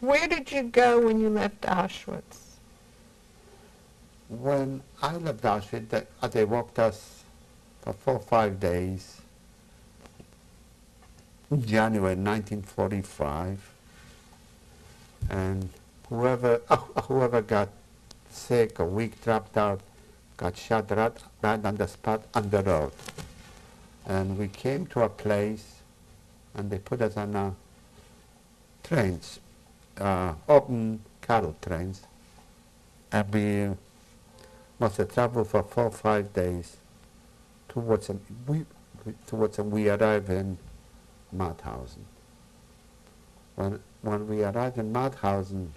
Where did you go when you left Auschwitz? When I left Auschwitz, they walked us for 4 or 5 days in January 1945, and whoever got sick or weak, dropped out, got shot right on the spot on the road. And we came to a place, and they put us on trains, open cattle trains, and we must have traveled for 4 or 5 days towards we arrived in Mauthausen. When we arrived in Mauthausen,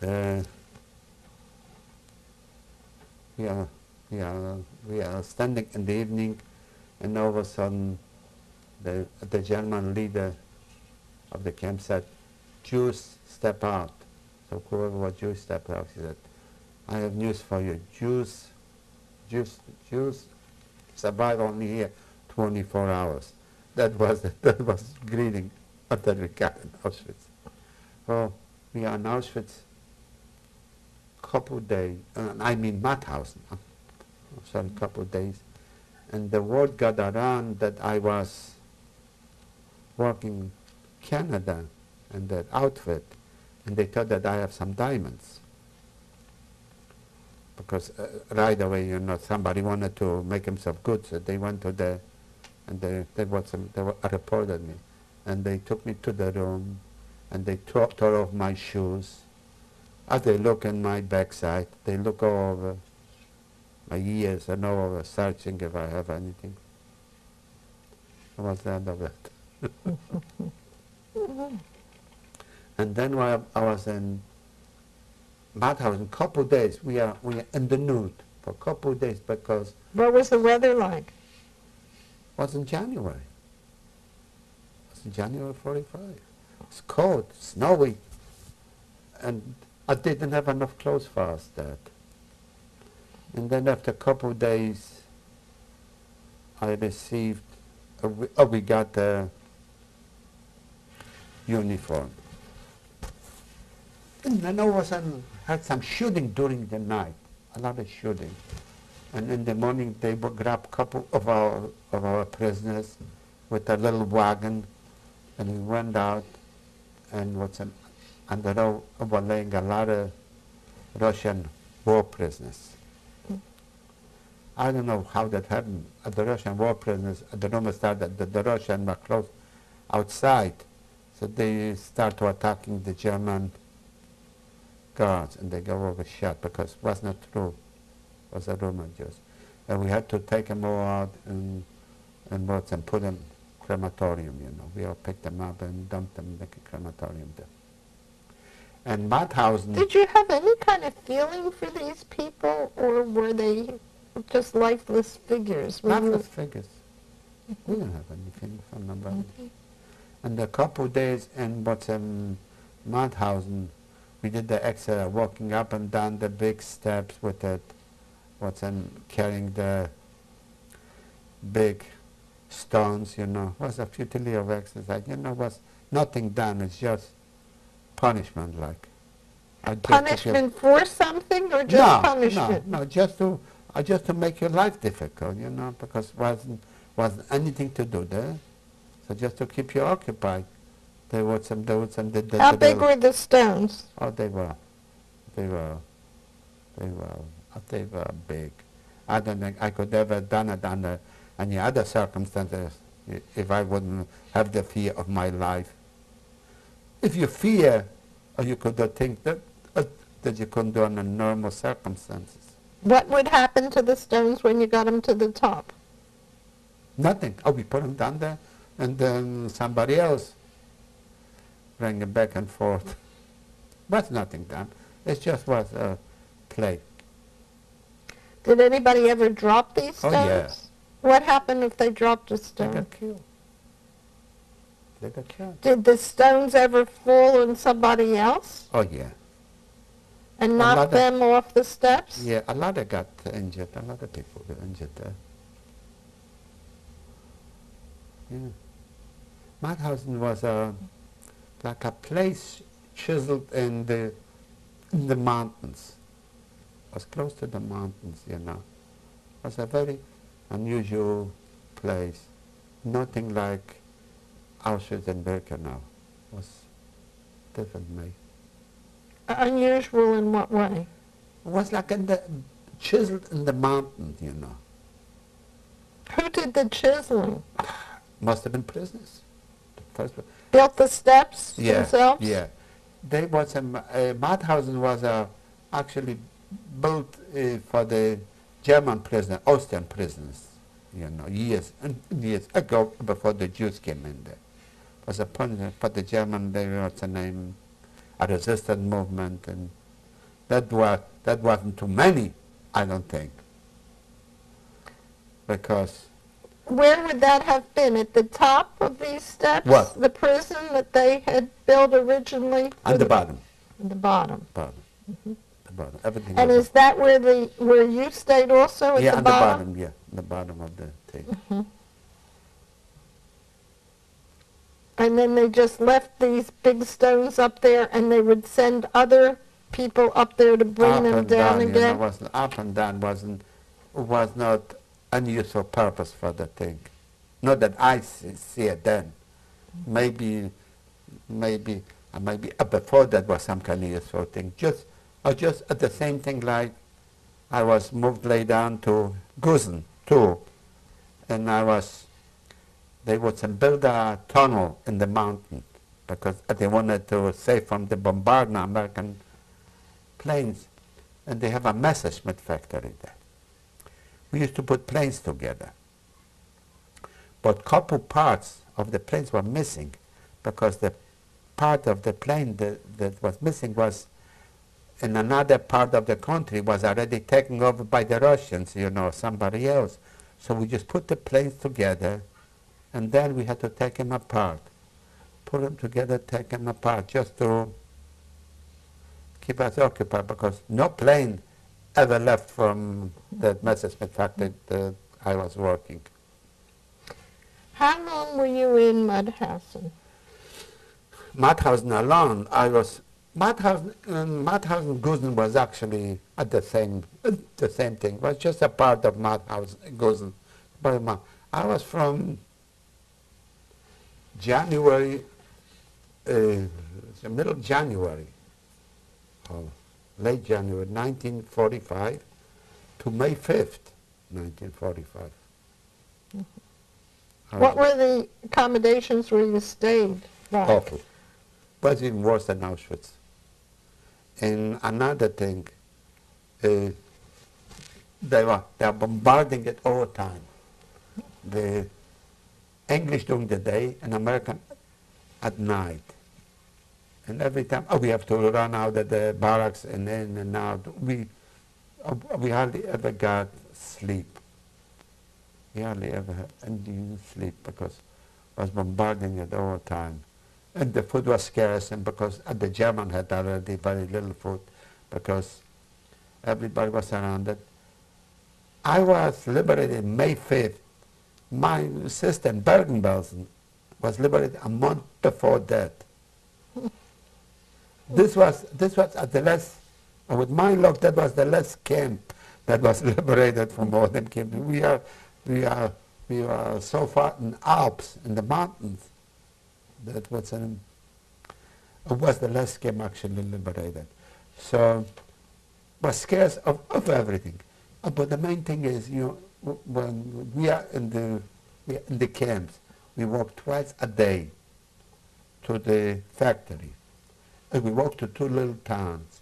we are standing in the evening, and all of a sudden the German leader of the camp said, "Jews, step out." So whoever was Jews stepped out. He said, "I have news for you. Jews survive only here 24 hours." That was greeting that we got in Auschwitz. So we are in Auschwitz couple days, Mauthausen, couple days, and the word got around that I was working Canada and that outfit, and they thought that I have some diamonds. Because right away, somebody wanted to make himself good, so they went to the, and they reported me, and they took me to the room, and they tore off my shoes. As they look in my backside, they look all over my ears and all over, searching if I have anything. That was the end of it. And then while I was in Mauthausen, a couple of days, we are in the nude for a couple of days because... What was the weather like? It was in January. It was in January 45. It was cold, snowy, and I didn't have enough clothes for us that. And then after a couple of days, I received, we got a uniform. And then all of a sudden, had some shooting during the night, a lot of shooting. And in the morning, they would grab a couple of our prisoners with a little wagon, and we went out, and on the road were laying a lot of Russian war prisoners. I don't know how that happened. The Russian war prisoners, the rumor started that the Russians were close outside, so they start attacking the German guards, and they go over shot because it was not true. It was a rumor just. And we had to take them all out and put them in crematorium, We all picked them up and dumped them in the crematorium there. And Mauthausen... Did you have any kind of feeling for these people, or were they just lifeless figures? Lifeless figures. We didn't have anything from them. Okay. And a couple of days in Mauthausen, we did the extra walking up and down the big steps with it, carrying the big stones, was a futility of exercise. Was nothing done, it's just punishment, like. Punishment for something, or just punishment? No, just to make your life difficult, because wasn't anything to do there. So just to keep you occupied. How big were the stones? Oh, they were big. I don't think I could ever have done it under any other circumstances if I wouldn't have the fear of my life. If you fear, or you could think that you couldn't do under normal circumstances. What would happen to the stones when you got them to the top? Nothing. Oh, we put them down there, and then somebody else bring them back and forth. But nothing done. It just was a play. Did anybody ever drop these stones? Oh, yeah. What happened if they dropped a stone? They got killed. They got killed. Did the stones ever fall on somebody else? Oh, yeah. And knock them off the steps? Yeah, a lot of got injured. A lot of people got injured there. Yeah. Mauthausen was like a place chiseled in the mountains. It was close to the mountains, you know. It was a very unusual place. Nothing like Auschwitz and Birkenau. It was different, mate. Unusual in what way? It was like chiseled in the mountain, you know. Who did the chiseling? Must have been prisoners. The first one. Built the steps Yeah, themselves? yeah. They was Mauthausen was actually built for the German prisoners, Austrian prisoners, you know, years ago before the Jews came in there. It was a punishment for the German, what's the name, a resistance movement, and that wasn't too many, I don't think, because. Where would that have been? At the top of these steps? What? The prison that they had built originally? At the bottom. At the bottom. Bottom. Mm-hmm. The bottom. Everything. And was is that where you stayed also at yeah, the at bottom? the bottom. Yeah, the bottom of the thing. Mm-hmm. And then they just left these big stones up there, and they would send other people up there to bring Up them and down down, again? you know, up and down was not unuseful purpose for the thing. Not that I see it then. Maybe before that was some kind of useful thing. Just at the same thing, like I was moved laid down to Gusen too, and they would build a tunnel in the mountain because they wanted to save from the bombardment of American planes, and they have a Messerschmitt factory there. We used to put planes together, but couple parts of the planes were missing because the part of the plane that was missing was in another part of the country, was already taken over by the Russians, you know, somebody else. So we just put the planes together, and then we had to take them apart. Put them together, take them apart, just to keep us occupied, because no plane ever left from that Messerschmitt factory that I was working. How long were you in Mauthausen? Mauthausen alone, Mauthausen Gusen was actually at the same thing. It was just a part of Mauthausen Gusen. But I was from January, the middle of January, or late January 1945 to May 5th, 1945. Mm-hmm. What were the accommodations where you stayed like? Awful. Was even worse than Auschwitz. And another thing, they were bombarding it all the time. The English during the day and American at night. And every time, we have to run out of the barracks and in and out. We hardly ever got sleep. We hardly ever had any sleep because I was bombarding it all the time. And the food was scarce, and because the German had already very little food, because everybody was surrounded. I was liberated May 5th. My sister in Bergen-Belsen was liberated a month before that. This was at the last, with my luck, that was the last camp that was liberated from all them camps. We are so far in the Alps, in the mountains. That was it was the last camp actually liberated. So it was scarce of everything. But the main thing is, when we are in the camps, we walk twice a day to the factory. And we walk to two little towns.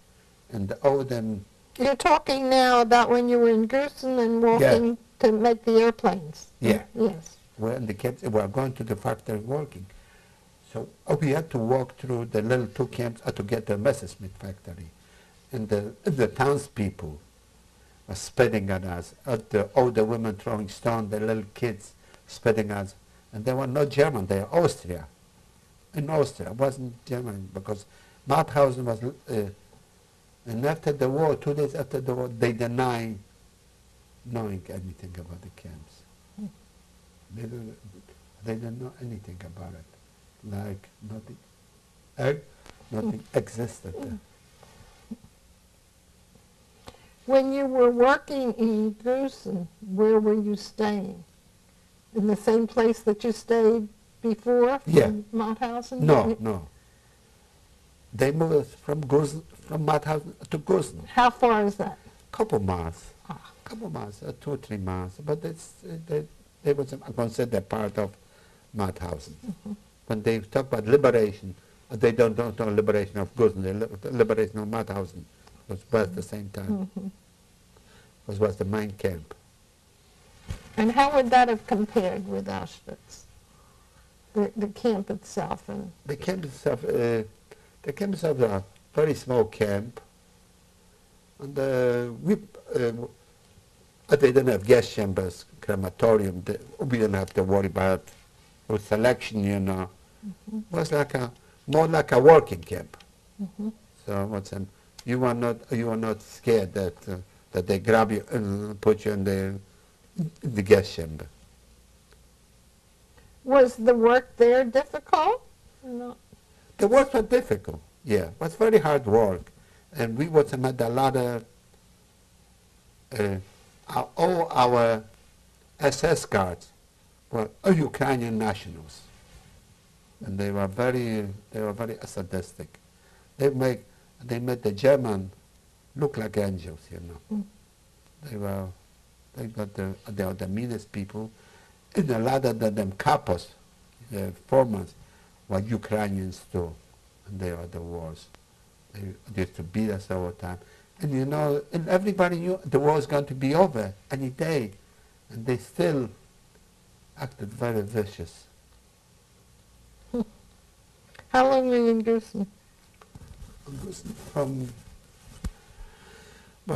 And all of them... You're talking now about when you were in Gusen and walking to make the airplanes. Yeah. Yes. We're in the camps, we're going to the factory working. So we had to walk through the little two camps to get to the Messerschmitt factory. And the townspeople were spitting at us. The older women throwing stones, the little kids spitting at us. And they were not German, they were Austria. In Austria, it wasn't German, because Mauthausen was, and after the war, 2 days after the war, they denied knowing anything about the camps. They didn't know anything about it. like nothing, nothing existed there. When you were working in Gruson, where were you staying? In the same place that you stayed before Yeah. from Mauthausen? No, no. They moved us from Mauthausen to Gruson. How far is that? Couple miles. Ah. Couple miles, 2 or 3 miles. But they was considered part of Mauthausen. When they talk about liberation, they don't talk liberation of Gruson, the liberation of Mauthausen was at the same time. Was the main camp. And how would that have compared with Auschwitz? The camp itself? And The camp itself is a very small camp, and they didn't have gas chambers, crematorium. We didn't have to worry about with selection, you know. It was more like a working camp. So you are not scared that they grab you and put you in the gas chamber. was the work there difficult? No. The work was difficult, yeah. It was very hard work. And we had a lot of, all our SS guards were Ukrainian nationals. And they were very sadistic. They made the German look like angels, you know. They were the meanest people. And a lot of them capos, the foremen, were Ukrainians too, and they were the worst. They used to beat us all the time. And you know, and everybody knew the war was going to be over any day, and they still acted very vicious. How long were you in Gruson?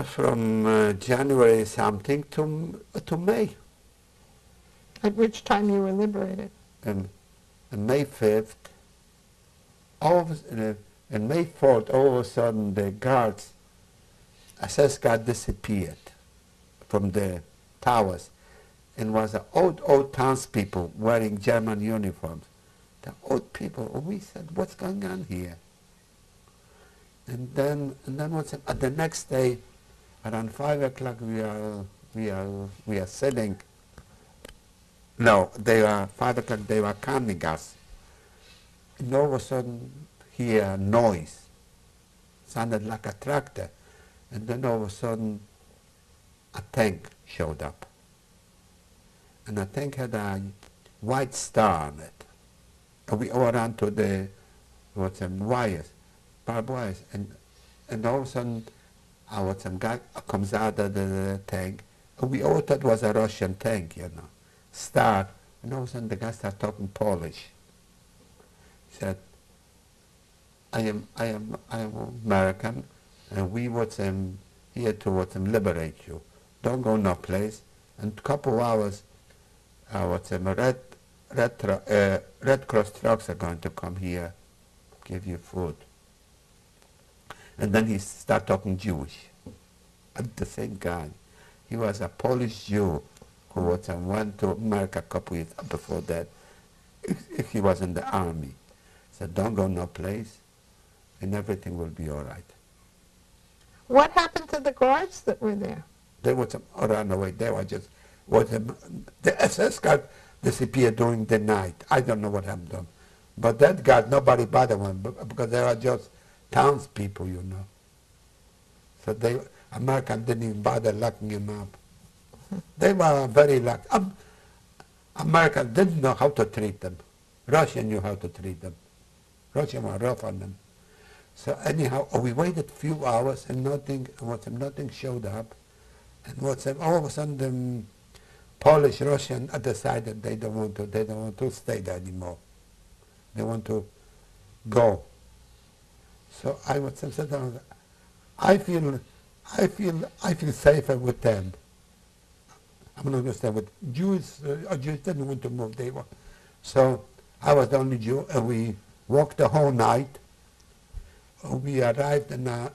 From January something to May. At which time you were liberated? And May 5th, and May 4th, all of a sudden the guards, SS guard disappeared from the towers, and was old townspeople wearing German uniforms. The old people, we said, what's going on here? And then the next day, around 5 o'clock, we are sitting. No, they were 5 o'clock. They were calming us, and all of a sudden, hear a noise. Sounded like a tractor, and then all of a sudden, a tank showed up, and the tank had a white star on it. And we all ran to the wires, barbed wires, and all of a sudden, some guy comes out of the tank, and we all thought it was a Russian tank, you know. Star, and all of a sudden the guy started talking Polish. He said, I am American, and we here to liberate you. Don't go no place. And a couple of hours, Red Cross trucks are going to come here, give you food. And then he started talking Jewish. And the same guy. He was a Polish Jew who went to America a couple years before that. If he was in the army. He said, don't go no place, and everything will be all right. What happened to the guards that were there? They ran away. They were just, the SS guard disappeared during the night. I don't know what happened to them. But that guard, nobody bothered them because they were just townspeople, you know. So Americans didn't even bother locking him up. They were very lucky. Americans didn't know how to treat them. Russia knew how to treat them. Russia was rough on them. So anyhow, we waited a few hours and nothing showed up. And all of a sudden, the Polish, Russian decided they don't want to stay there anymore. They want to go. So I feel safer with them. I'm not going to stay with Jews. Jews didn't want to move. So I was the only Jew, and we walked the whole night. We arrived in the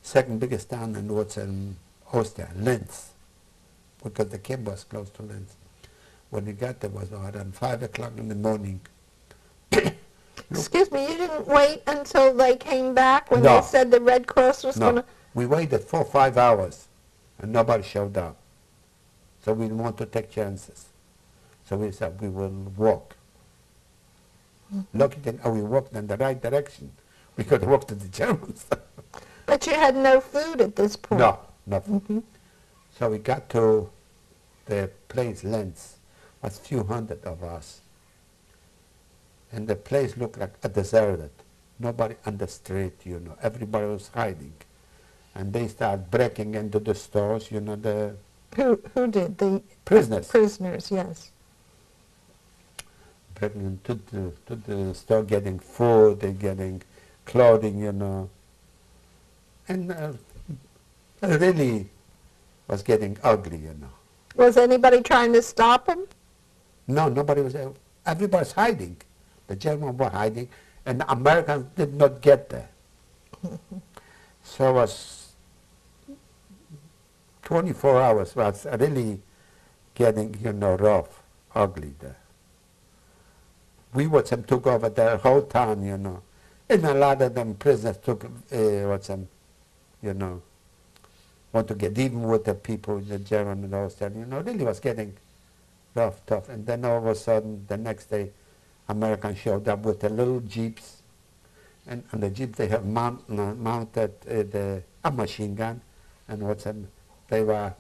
second biggest town in Austria, Linz, because the camp was close to Linz. When we got there, it was around 5 o'clock in the morning. Excuse me, you didn't wait until they came back when No. they said the Red Cross was going No, to... we waited 4 or 5 hours, and nobody showed up. So we didn't want to take chances. So we said we will walk. Lucky thing, we walked in the right direction. We could have walked to the Germans. But you had no food at this point. No, nothing. So we got to the place, Linz, was few hundred of us. And the place looked like a deserted. Nobody on the street, you know. Everybody was hiding. And they started breaking into the stores, you know, the Who did? The prisoners. Prisoners, yes. Breaking into the store, getting food, they getting clothing, you know. And it really was getting ugly, you know. Was anybody trying to stop them? No, nobody was there. Everybody's hiding. The Germans were hiding, and the Americans did not get there. So it was 24 hours was really getting, you know, rough, ugly there. We took over the whole town, you know. And a lot of them prisoners took, you know, want to get even with the people, the German and all that, you know, really was getting rough, tough. And then all of a sudden, the next day, Americans showed up with the little jeeps. And on the jeep, they have mounted a machine gun. And they were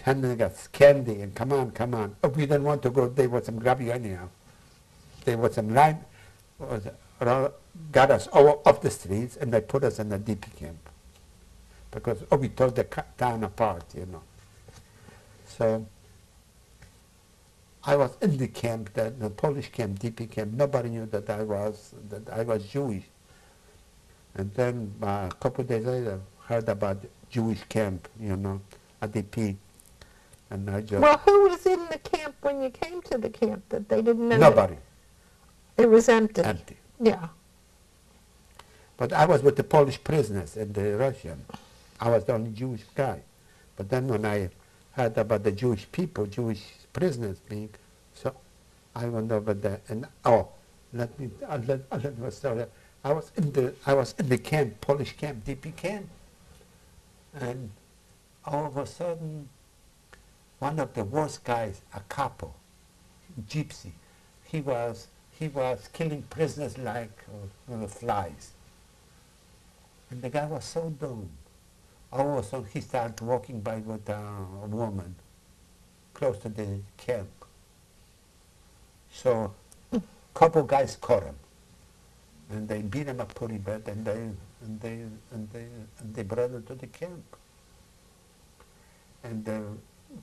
handing us candy and come on, come on. Oh, we didn't want to go, they would grab you anyhow. They would line, got us all off the streets, and they put us in a DP camp. Because we tore the town apart, you know. So I was in the camp, the Polish camp, DP camp. Nobody knew that I was Jewish. And then a couple of days later, heard about Jewish camp, you know, at DP. And I just... Well, who was in the camp when you came to the camp that they didn't know? Nobody. It was empty. Empty. Yeah. But I was with the Polish prisoners and the Russian. I was the only Jewish guy. But then when I heard about the Jewish people, Jewish prisoners being, so I went over there and let me start. I was in the camp, Polish camp, DP camp, and all of a sudden, one of the worst guys, a couple, gypsy, he was killing prisoners like flies, and the guy was so dumb. All of a sudden, he started walking by with a woman close to the camp. So, couple guys caught him, and they beat him up pretty bad, and they brought him to the camp. And the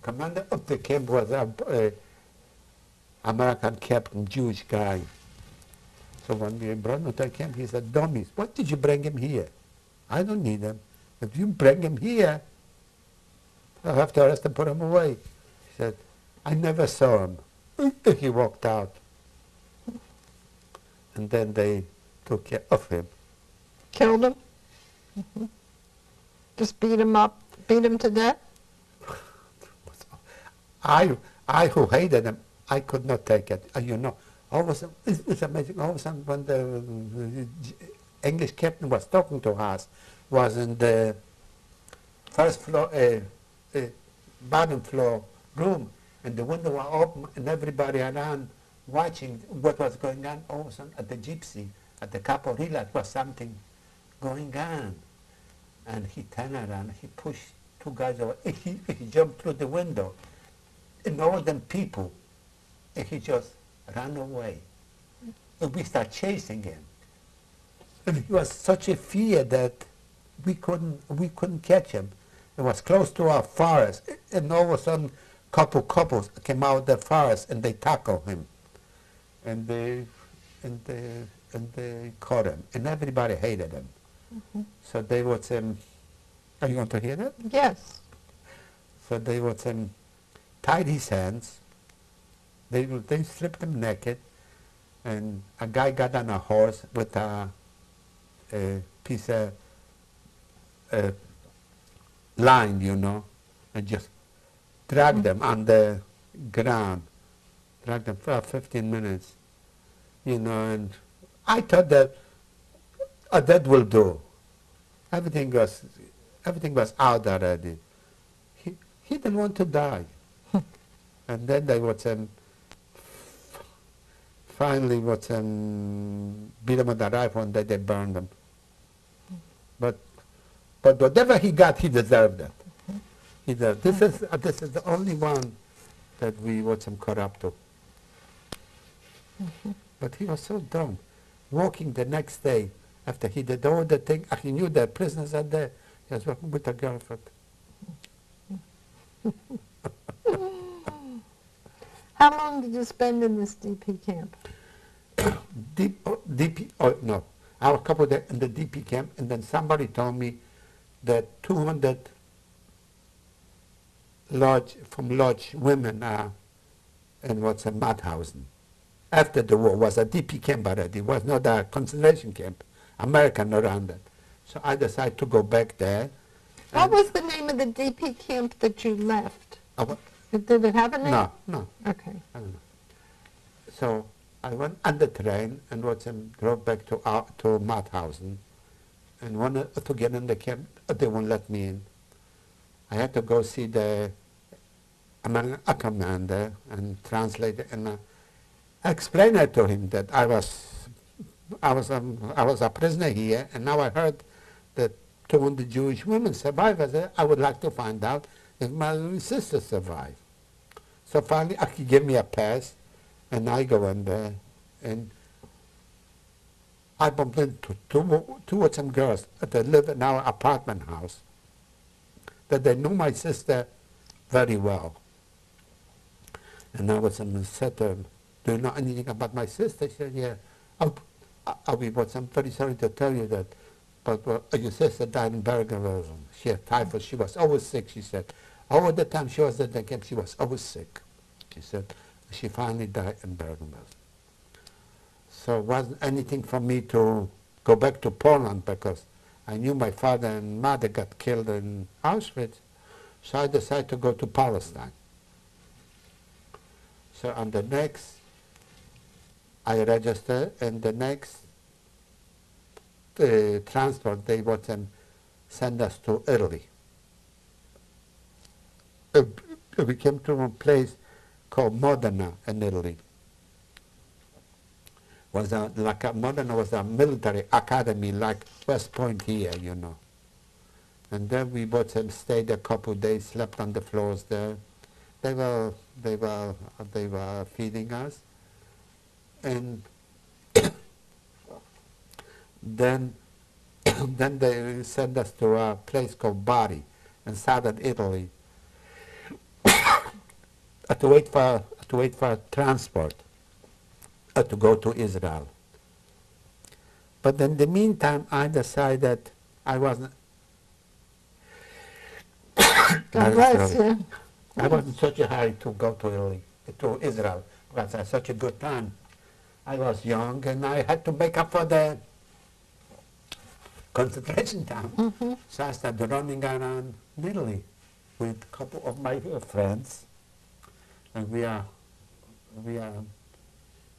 commander of the camp was a American captain, Jewish guy. So when we brought him to the camp, he said, "Dummies, what did you bring him here? I don't need him. If you bring him here, I'll have to arrest him, put him away." He said, "I never saw him." He walked out. And then they took care of him. Killed him? Just beat him up, beat him to death? I who hated him, I could not take it. You know, all of a sudden, it was amazing. All of a sudden, when the English captain was talking to us, was in the first floor, bottom floor room, and the window was open, and everybody around watching what was going on. All of a sudden, at the gypsy, at the couple, realized was something going on, and he turned around, he pushed two guys over, he jumped through the window, and all them people, and he just ran away. And we started chasing him. And he was such a fear that we couldn't catch him. It was close to our forest, and all of a sudden, couples came out of the forest and they tackled him, and they caught him, and everybody hated him. So they would say, "Are you going to hear that?" Yes. So they would say, tied his hands. They stripped him naked, and a guy got on a horse with a piece of line, you know, and just dragged them on the ground. Dragged them for 15 minutes. you know, and I thought that that will do. Everything was, everything was out already. He, he didn't want to die. And then they would finally would beat him with a rifle and then they burned him. But whatever he got, he deserved it. He deserved. This is the only one that we would corrupt to. But he was so dumb. Walking the next day after he did all the thing, he knew the prisoners are there. He was walking with a girlfriend. How long did you spend in this DP camp? No. I was a couple of days in the DP camp, and then somebody told me that 200 lodge women are in what's a Mauthausen. After the war was a DP camp already. It was not a concentration camp. American around it. So I decided to go back there. What was the name of the DP camp that you left? Did it have a name? No. Okay. I don't know. So I went on the train and drove back to Mauthausen and wanted to get in the camp. They won't let me in. I had to go see the commander and translate it and explain it to him that I was a prisoner here, and now I heard that 200 Jewish women survived. I said, I would like to find out if my sister survived. So finally, he gave me a pass, and I go in there, and I bumped into two of some girls that live in our apartment house, that they knew my sister very well. And I was said to them, do you know anything about my sister? She said, yeah. I'm very sorry to tell you that, but your sister died in Bergen-Belsen. She had typhoid. She was always sick, she said. All the time she was at the camp, she was always sick. She said, she finally died in Bergen-Belsen. So it wasn't anything for me to go back to Poland because I knew my father and mother got killed in Auschwitz. So I decided to go to Palestine. So on the next, I registered, and the next transport, they would send us to Italy. We came to a place called Modena in Italy. Modena was a military academy like West Point here, you know. And then we both stayed a couple of days, slept on the floors there. They were feeding us, and then they sent us to a place called Bari in southern Italy to wait for transport to go to Israel. But in the meantime, I decided I wasn't. God bless you. I was in such a hurry to go to Israel, because I had such a good time. I was young, and I had to make up for the concentration camp. Mm-hmm. So I started running around Italy with a couple of my friends, and we are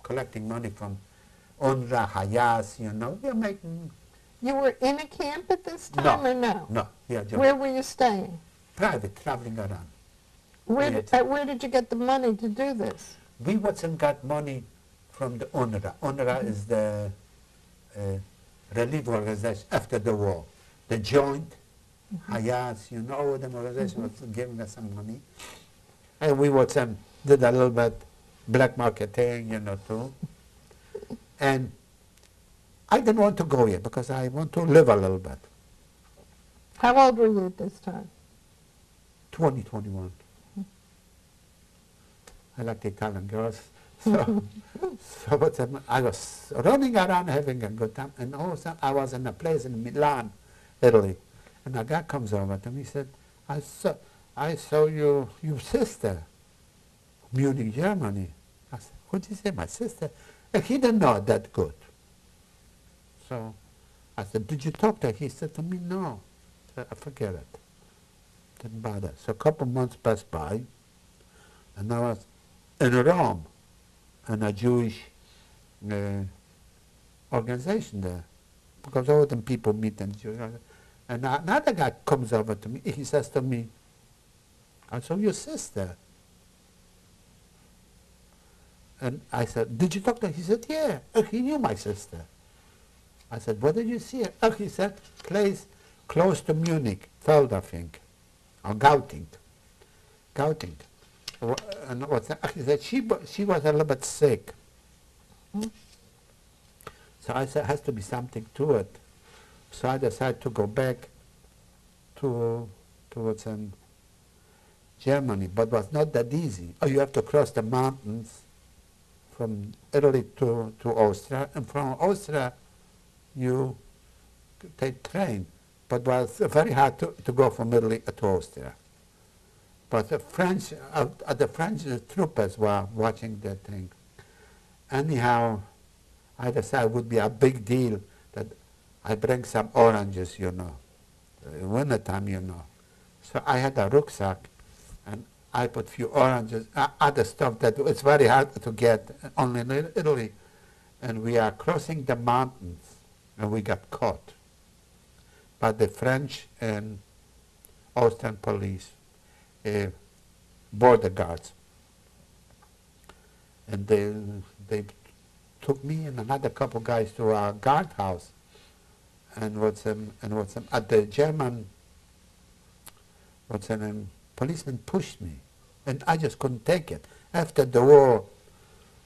collecting money from UNRWA, Hayas, you know. We are making. You were in a camp at this time, or no? No. Yeah, Where were you staying? Private, traveling around. Where did you get the money to do this? We got money from the UNRWA. UNRWA is the relief organization after the war. The Joint, Hayas, you know, all them organizations was giving us some money. And we did a little bit black marketing, you know, too. And I didn't want to go yet because I want to live a little bit. How old were you at this time? 21. I like the Italian girls. So, I was running around having a good time. And also I was in a place in Milan, Italy. And a guy comes over to me and said, I saw your sister, Munich, Germany. I said, what did you say, my sister? And he didn't know that good. So I said, did you talk to her? He said to me, no. I said, forget it. Didn't bother. So a couple months passed by, and I was in Rome, in a Jewish organization there, because all them people meet and another guy comes over to me. He says to me, "I saw your sister." And I said, "Did you talk to her?" He said, "Yeah." Oh, he knew my sister. I said, "What did you see her?" Oh, he said, "Place close to Munich, Feld, I think, or Gauting. Gauting." And what's that? He said, she was a little bit sick. So I said, has to be something to it. So I decided to go back towards Germany, but it was not that easy. Oh, you have to cross the mountains from Italy to Austria, and from Austria you take train. But it was very hard to go from Italy to Austria. But the French troopers were watching that thing. Anyhow, I decided it would be a big deal that I bring some oranges, you know, wintertime, you know. So I had a rucksack, and I put few oranges, other stuff that it's very hard to get, only in Italy. And we are crossing the mountains, and we got caught by the French and Austrian police, border guards. And they took me and another couple guys to our guardhouse, and at the German policeman pushed me, and I just couldn't take it. After the war,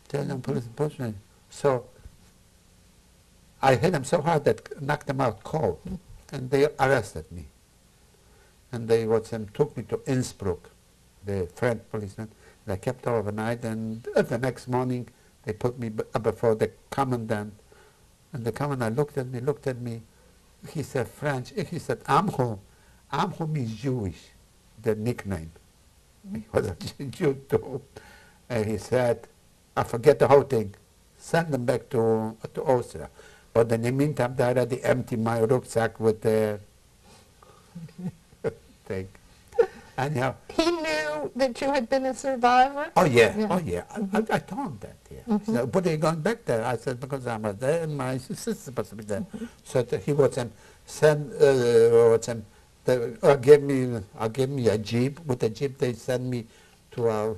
German policeman pushed me, so I hit him so hard that knocked him out cold, and they arrested me. And they took me to Innsbruck, the French policeman. They kept overnight, and the next morning they put me before the commandant. And the commandant looked at me. He said French. He said, Amho. Amho means Jewish, the nickname. He was a Jew too. And he said, I forget the whole thing. Send them back to Austria. But in the meantime, they already emptied my rucksack with the thing. Anyhow. He knew that you had been a survivor? Oh, yeah. Yeah. Oh, yeah. I told him that, yeah. He said, "But are you going back there?" I said, "Because I was there and my sister's supposed to be there." So he would give me a jeep. With the jeep, they send me to a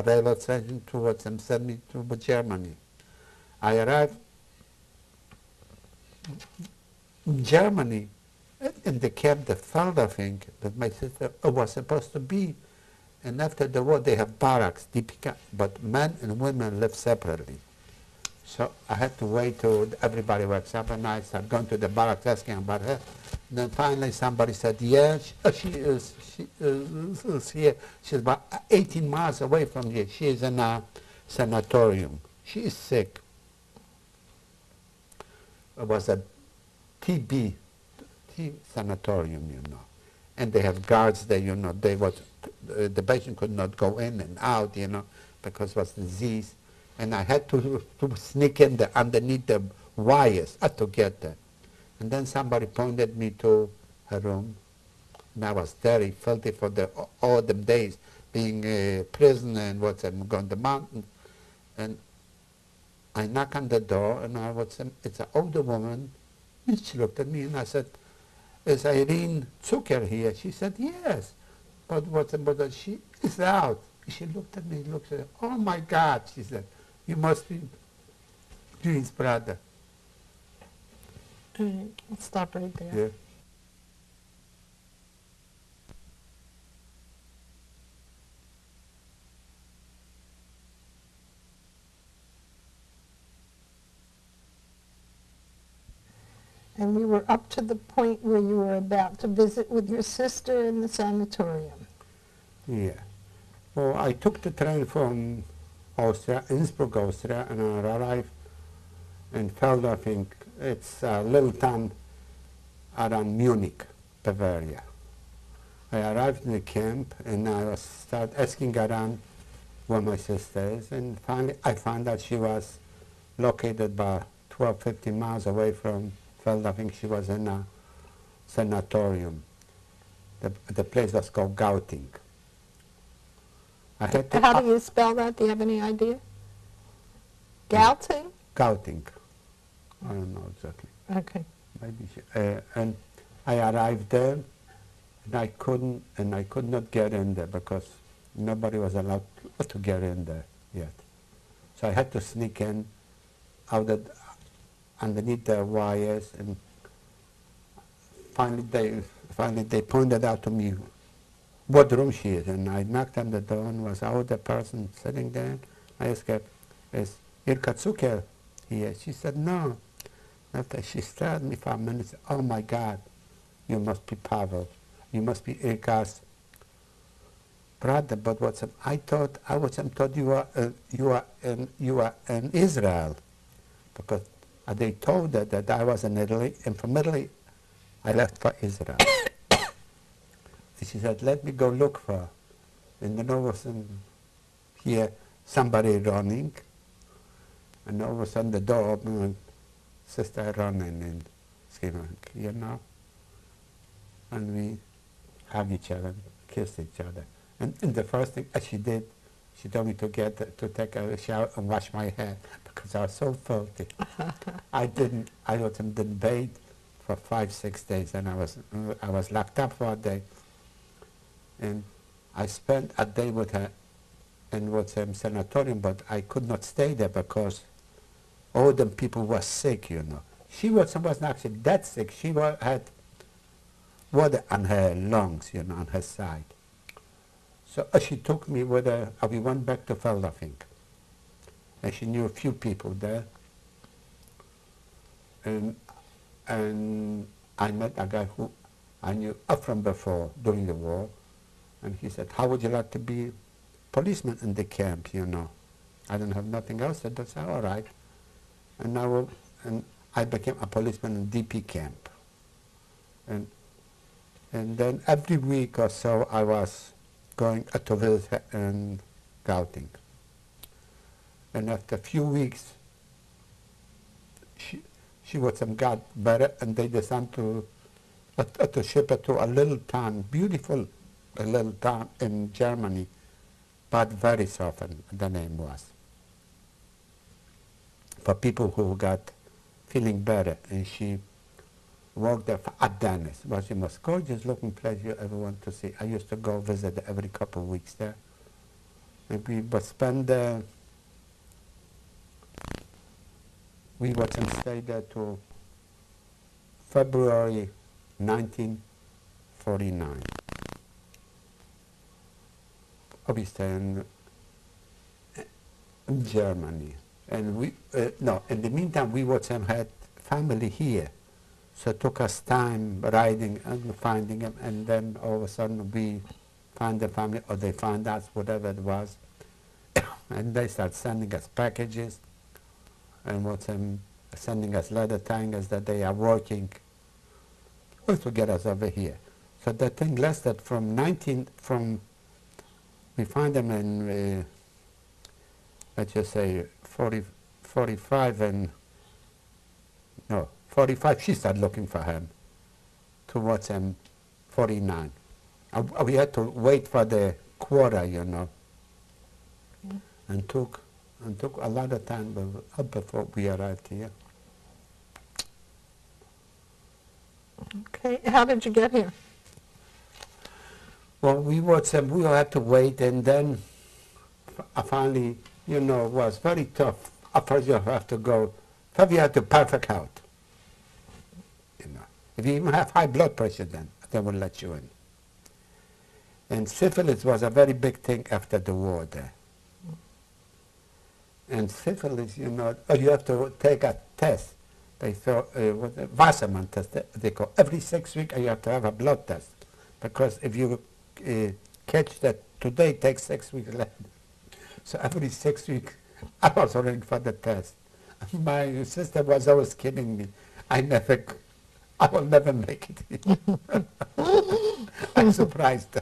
railway station send me to Germany. I arrived in Germany, in the camp, the Felder thing that my sister was supposed to be. And after the war, they have barracks, but men and women live separately. So I had to wait till everybody wakes up, and I started going to the barracks asking about her. And then finally somebody said, yeah, she is here. She's about 18 miles away from here. She is in a sanatorium. She is sick. It was a TB sanatorium, you know. And they have guards there, you know. The patient could not go in and out, you know, because it was disease. And I had to sneak in there underneath the wires to get there. And then somebody pointed me to her room. And I was very filthy for all them days, being a prisoner and going to the mountain. And I knock on the door, and it's an older woman. And she looked at me, and I said, "Is Irene Zucker here?" She said, "Yes." But she is out. She looked at me, "Oh my God," she said, "you must be Jean's brother." All right, let's stop right there. Yeah. And we were up to the point where you were about to visit with your sister in the sanatorium. Yeah. Well, I took the train from Austria, Innsbruck, Austria, and I arrived in Feld, I think. It's a little town around Munich, Bavaria. I arrived in the camp, and I started asking around where my sister is, and finally I found out she was located about 12, 15 miles away from Feld. I think she was in a sanatorium. The place was called Gauting. How do you spell that? Do you have any idea? Gauting? Gauting. I don't know exactly. Okay. Maybe and I arrived there, and I could not get in there because nobody was allowed to get in there yet. So I had to sneak in underneath the wires, and finally they pointed out to me what room she is, and I knocked on the door, and was an older person sitting there. I asked her, "Is Irka Zucker here?" She said, "No." After she stared at me for a minute, said, "Oh my God, you must be Pavel. You must be Irka's brother." But I thought you are in Israel, because they told her that I was in Italy, and from Italy I left for Israel. And she said, "Let me go look for her." And then all of a sudden, hear somebody running, and all of a sudden the door opened, and sister running and screaming, and we hugged each other, kissed each other. And the first thing she did, she told me to take a shower and wash my hair because I was so filthy. I didn't bathe for 5-6 days, and I was locked up for a day. And I spent a day with her in sanatorium, but I could not stay there because all the people were sick, She wasn't actually that sick. She had water on her lungs, on her side. So she took me with her, we went back to Feldafing. And she knew a few people there. And I met a guy who I knew from before, during the war. And he said, "How would you like to be policeman in the camp, I don't have nothing else." I said, "All right." And I became a policeman in DP camp. And then every week or so I was going to visit her in Gauting. And after a few weeks, she got better, and they decided to ship her to a little town, beautiful little town in Germany, but very Southern, the name was, for people who got feeling better. And she worked there for a dentist. It was the most gorgeous looking place you ever want to see. I used to go visit every couple of weeks there. And we would stay there till February 1949. We stayed in Germany. And in the meantime, we had family here. So it took us time riding and finding them, and then all of a sudden we found the family, or they found us, whatever it was. And they start sending us packages, and sending us letters telling us that they are working to get us over here. So that thing lasted we find them in, let's just say, 45, 45, she started looking for him, towards 49. We had to wait for the quarter, and took a lot of time before we arrived here. Okay, how did you get here? Well, we had to wait, and then finally, it was very tough. At first you have to go, first you have to perfect out. If you even have high blood pressure, then they will let you in. And syphilis was a very big thing after the war there. And syphilis, you have to take a test. They thought, Wasserman test, they call. Every 6 weeks you have to have a blood test. Because if you catch that today, it takes 6 weeks later. So every 6 weeks, I was ordering for the test. My sister was always kidding me. I will never make it. I'm surprised.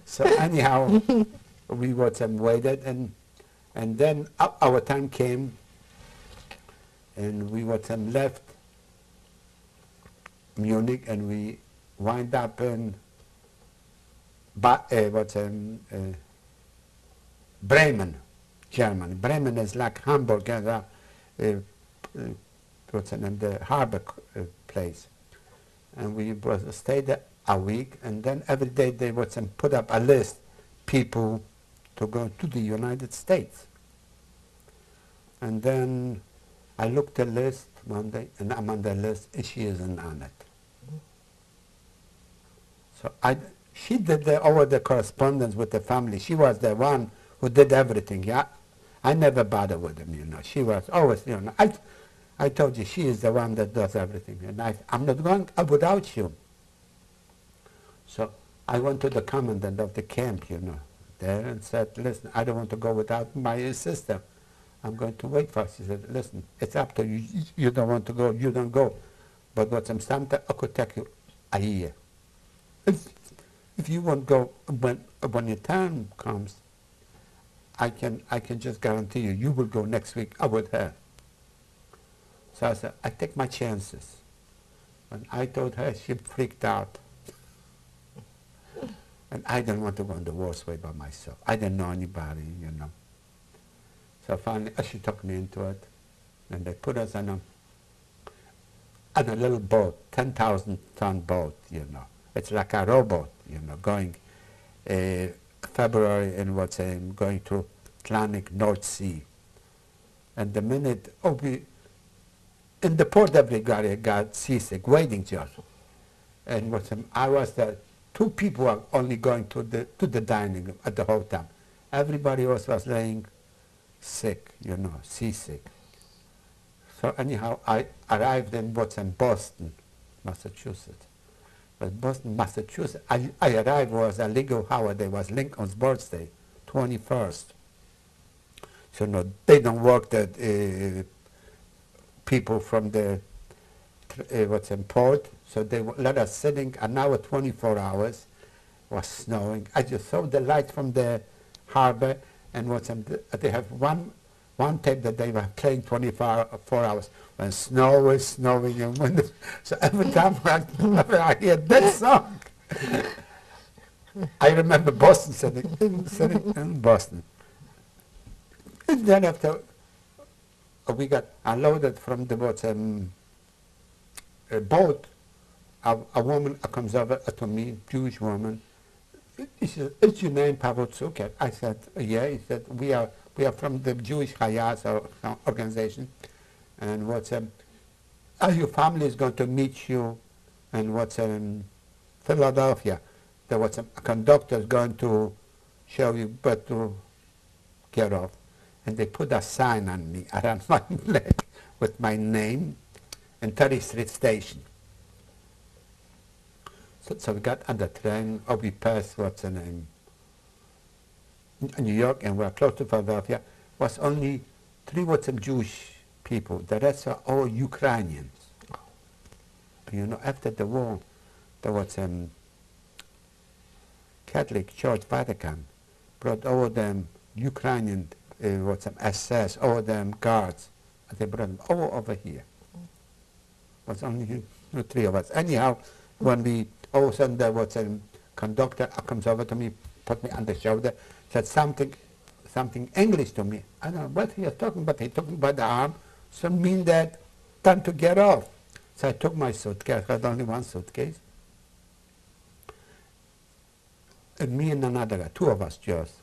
So anyhow, we waited, and then our time came, and we left Munich, and we wind up in Bremen, Germany. Bremen is like Hamburg, what's in the harbor place. And we stayed there a week, and then every day they would put up a list, people to go to the United States. And then I looked the list one day, and I'm on the list, and she isn't on it. So she did all the correspondence with the family. She was the one who did everything. Yeah, I never bothered with them, you know. She was always, you know. I told you, she is the one that does everything, and I'm not going without you. So I went to the commandant of the camp, you know, there, and said, listen, I don't want to go without my sister. I'm going to wait for her. She said, listen, it's up to you. You don't want to go, you don't go. But what's sometimes I could take you a year. If you won't go when your time comes, I can just guarantee you, you will go next week with her. So I said, I take my chances. When I told her, she freaked out. And I didn't want to go on the worst way by myself. I didn't know anybody, you know. So finally, she took me into it, and they put us on a little boat, 10,000-ton boat, you know. It's like a rowboat, you know, going February and going to Atlantic North Sea. And the minute, in the port everybody got seasick, waiting just. And I was there. 2 people were only going to the dining room at the hotel. Everybody else was laying sick, you know, seasick. So anyhow, I arrived in Boston, Massachusetts. But Boston, Massachusetts, I arrived was a legal holiday, was Lincoln's birthday, 21st. So no, they don't work that people from the port. So they let us sitting an hour, 24 hours. It was snowing. I just saw the light from the harbor, and they have one tape that they were playing 24 hours when snow is snowing, and when so every time I hear that song, I remember Boston sitting in Boston. And then after we got unloaded from the boat, a woman comes over to me, Jewish woman. He said, "Is your name Pavel Zucker?" I said, "Yeah." He said, "We are from the Jewish Hayas organization, and your family is going to meet you, and Philadelphia. There was a conductor going to show you, but to get off." And they put a sign on me around my leg with my name and 30th Street Station. So we got on the train, we passed New York, and we're close to Philadelphia. Was only 3 Jewish people. The rest are all Ukrainians. You know, after the war, there was Catholic Church, Vatican, brought all them Ukrainian, SS, all them guards. They brought them all over here. Was only 3 of us. Anyhow, when we all of a sudden there was a conductor comes over to me, put me on the shoulder, said something English to me. I don't know what he was talking about. He took me by the arm, so mean that time to get off. So I took my suitcase. I had only one suitcase. And me and another guy, 2 of us just.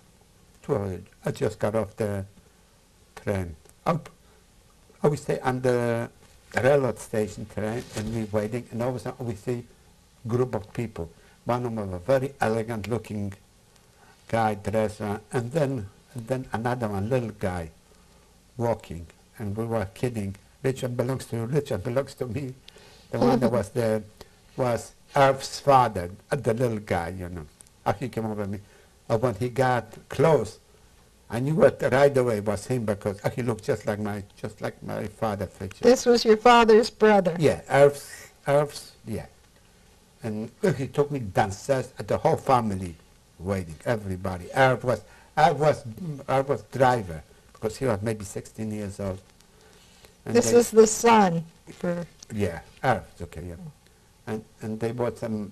I just got off the train. We stay on the railroad station train, and we're waiting, and all of a sudden we see a group of people. One of them was a very elegant looking guy dressed, and then another one, little guy, walking, and we were kidding. Richard belongs to you, Richard belongs to me. The one that was Irv's father, the little guy, you know. He came over me. When he got close, I knew it right away was him because he looked just like my father. This was your father's brother? Yeah, Irv's, yeah. And he took me downstairs, the whole family waiting, everybody. Irv was driver because he was maybe 16 years old. And this is the son. Yeah, Irv, okay, yeah. And they bought some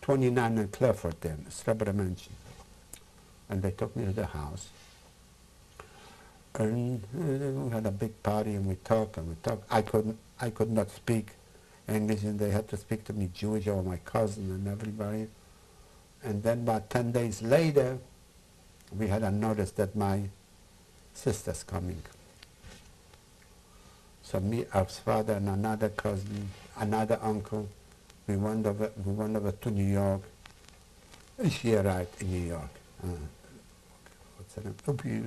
29 in Clifford then, Strawberry Mansion. And they took me to the house. And we had a big party and we talked and we talked. I could not speak English and they had to speak to me Jewish or my cousin and everybody. And then about 10 days later, we had a notice that my sister's coming. So me, our father and another cousin, another uncle, we went over to New York. And she arrived in New York. What's her name?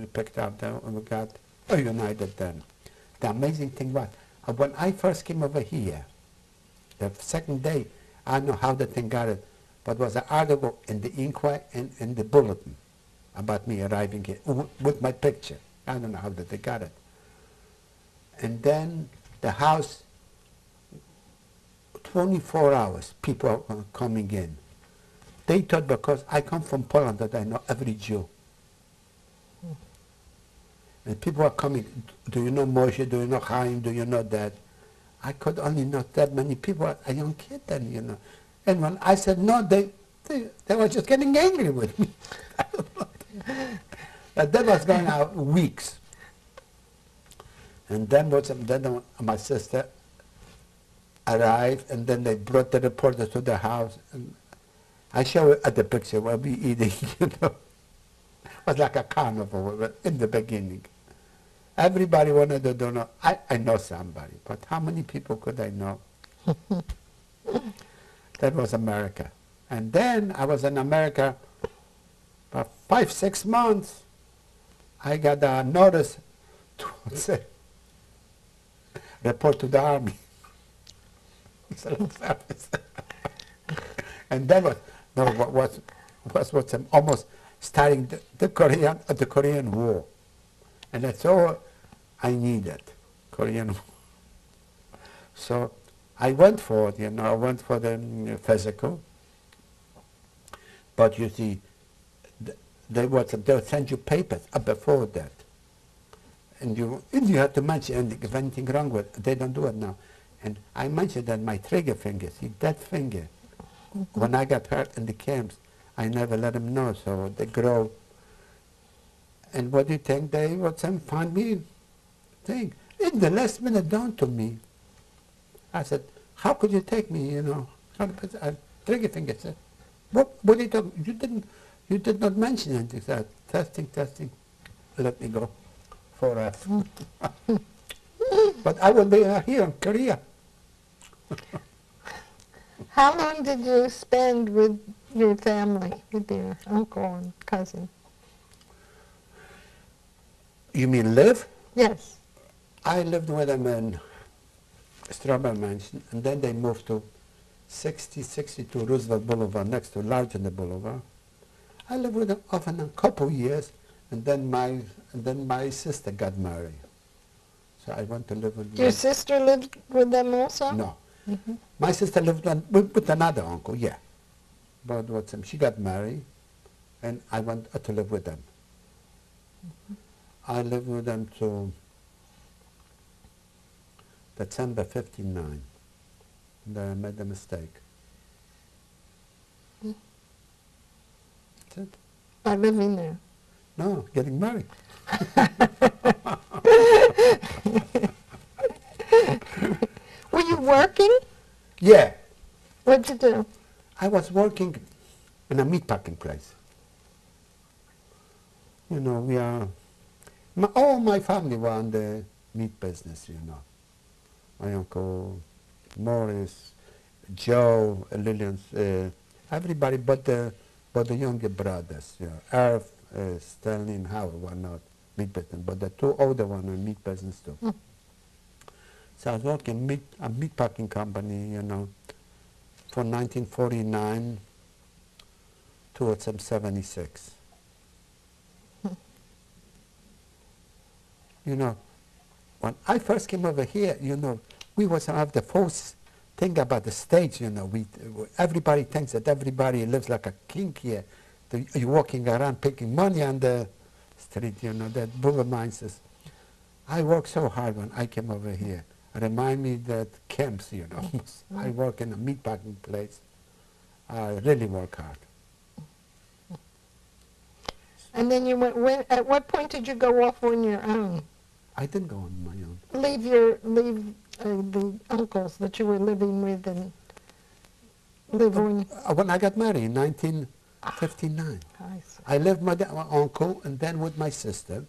We picked up there and we got reunited then. The amazing thing was, when I first came over here, the second day, I don't know how the thing got it, but was an article in the Inquirer and in the Bulletin about me arriving here with my picture. I don't know how that they got it. And then the house, 24 hours, people are coming in. They thought because I come from Poland that I know every Jew. And people are coming, do you know Moshe, do you know Chaim, do you know that? I could only know that many people, a young kid then, you know. And when I said no, they were just getting angry with me. But that was going on weeks. And then my sister arrived, and then they brought the reporter to the house. And I show it at the picture where we eating, you know. It was like a carnival in the beginning. Everybody wanted to know. I know somebody, but how many people could I know? That was America. And then I was in America for 5-6 months. I got a notice to say, report to the army. And that was almost starting the Korean War. And that's all I needed, Korean War. So I went for it, you know, I went for the physical. But you see, they'll send you papers before that. And you have to mention if anything wrong with it. They don't do it now. And I mentioned that my trigger finger, see, that finger, when I got hurt in the camps, I never let them know, so they grow. And what do you think? They would find me thing. In the last minute down to me, I said, how could you take me, you know? Trigger finger said, what are you talking? You did not mention anything. Said, testing, let me go for us. But I will be here in Korea. How long did you spend with your family, with your uncle and cousin? You mean live? Yes. I lived with them in Strawberry Mansion, and then they moved to 6062 Roosevelt Boulevard, next to Largent Boulevard. I lived with them often a couple years, and then my sister got married. So I went to live with Your sister lived with them also? No. Mm-hmm. My sister lived with another uncle, yeah. But she got married, and I went to live with them. Mm-hmm. I lived with them till December 59. Then I made a mistake. Mm. That's it. By living there? No, getting married. Were you working? Yeah. What'd you do? I was working in a meatpacking place. You know, all my family were in the meat business, you know. My uncle Morris, Joe, Lillian's, everybody but the younger brothers, you know, Irv, Stanley and Howard were not meat business, but the two older ones were meat business too. Mm. So I was working a meatpacking company, you know, from 1949 to 76. You know, when I first came over here, you know, we was have the false thing about the States, you know. Everybody thinks that everybody lives like a king here. You're walking around picking money on the street, you know, that Burgermeisters. I worked so hard when I came over here. Remind me that camps, you know. I work in a meatpacking place. I really work hard. And then you went, at what point did you go off on your own? I didn't go on my own. Leave the uncles that you were living with and live on? When I got married in 1959. I see. I lived with my uncle and then with my sister.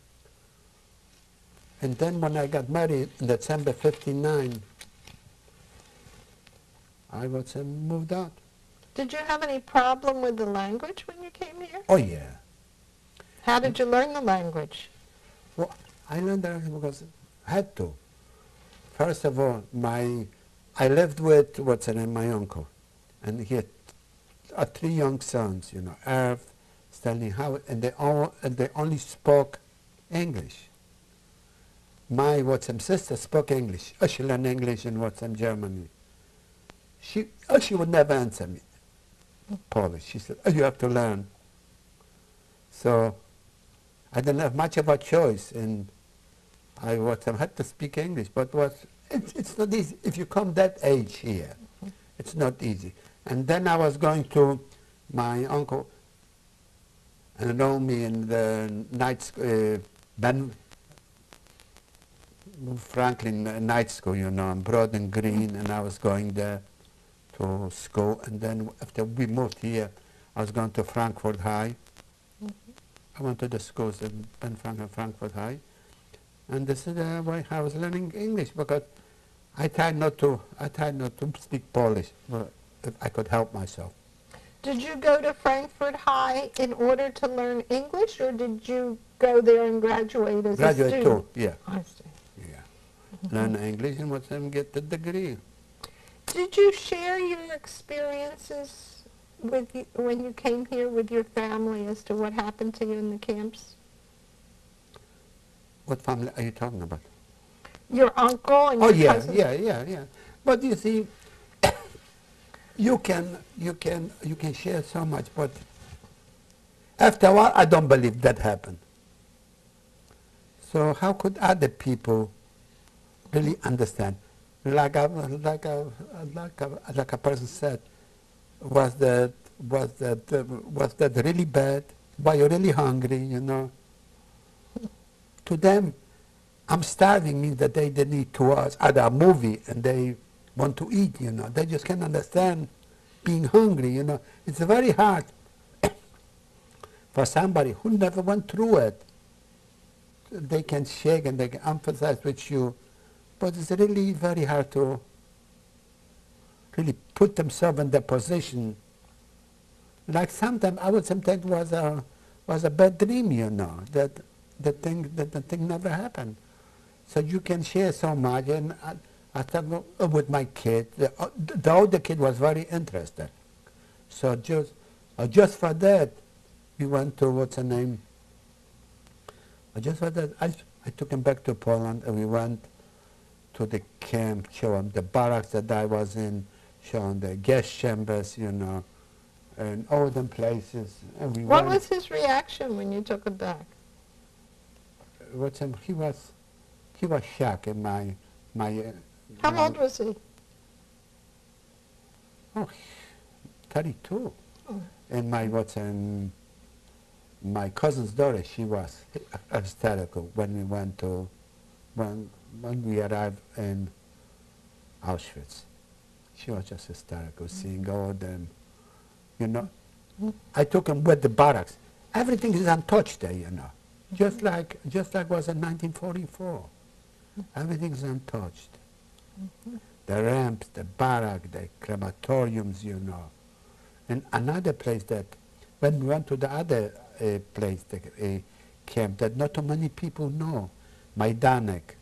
And then when I got married in December 59, I was moved out. Did you have any problem with the language when you came here? Oh yeah. How did you learn the language? Well, I learned that because I had to. First of all, I lived with, my uncle. And he had 3 young sons, Irv, Stanley, Howard, and they only spoke English. My sister spoke English. She learned English in Germany. She would never answer me Polish. She said, you have to learn. So I didn't have much of a choice, and I had to speak English, but it's not easy. If you come that age here, it's not easy. And then I was going to my uncle enrolled me in the night school, Ben Franklin night school, on Broad and Green, and I was going there to school. And then after we moved here, I was going to Frankfurt High. I went to the schools at Ben Franklin, Frankfurt High. And this is why I was learning English, because I tried not to speak Polish, but if I could help myself. Did you go to Frankfurt High in order to learn English, or did you go there and graduate as a student? Too, yeah. I see. Yeah. Learn English and get the degree. Did you share your experiences when you came here with your family as to what happened to you in the camps? What family are you talking about? Your uncle and your cousin? Yeah. But you see, you can share so much, but after a while, I don't believe that happened. So how could other people really understand? Like a person said, was that really bad? Were you really hungry? To them, I'm starving means that they need to watch either a movie and they want to eat. They just can't understand being hungry. It's very hard for somebody who never went through it. They can shake and they can emphasize with you, but it's really very hard to really put themselves in their position. Like sometimes I would sometimes was a bad dream, that the thing never happened. So you can share so much, and I thought with my kid, the older kid was very interested. So just for that, we went to just for that, I took him back to Poland, and we went to the camp, show him the barracks that I was in, show him the gas chambers, and all them places. And what was his reaction when you took him back? He was shocked at my. How old was he? 32. Oh. And my cousin's daughter, she was hysterical when we arrived in Auschwitz. She was just hysterical, seeing all them, I took him with the barracks. Everything is untouched there, just like was in 1944. Everything is untouched. The ramps, the barrack, the crematoriums, And another place that, when we went to the other place, the camp, that not too many people know, Majdanek.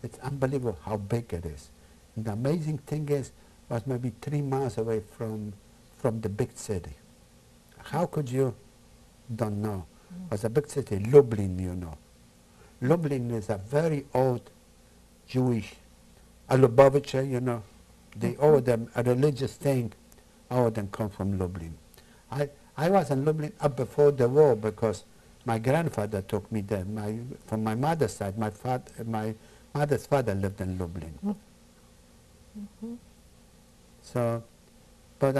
It's unbelievable how big it is. And the amazing thing is, was maybe 3 miles away from the big city. How could you? Don't know. It was a big city, Lublin, Lublin is a very old Jewish, Lubavitcher, they all of them, a religious thing, all of them come from Lublin. I was in Lublin up before the war because my grandfather took me there. From my mother's side, my mother's father lived in Lublin. So, but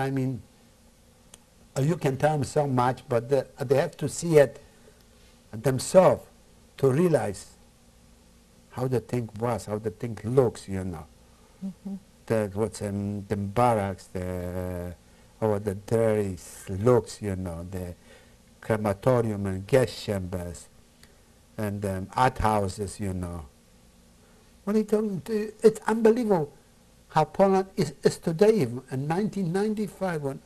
you can tell them so much, but they have to see it themselves to realize how the thing was, how the thing looks, you know. The barracks, or the dirty looks, you know, the crematorium and gas chambers and outhouses, you know. What are you talking to? It's unbelievable how Poland is today. Even in 1995, when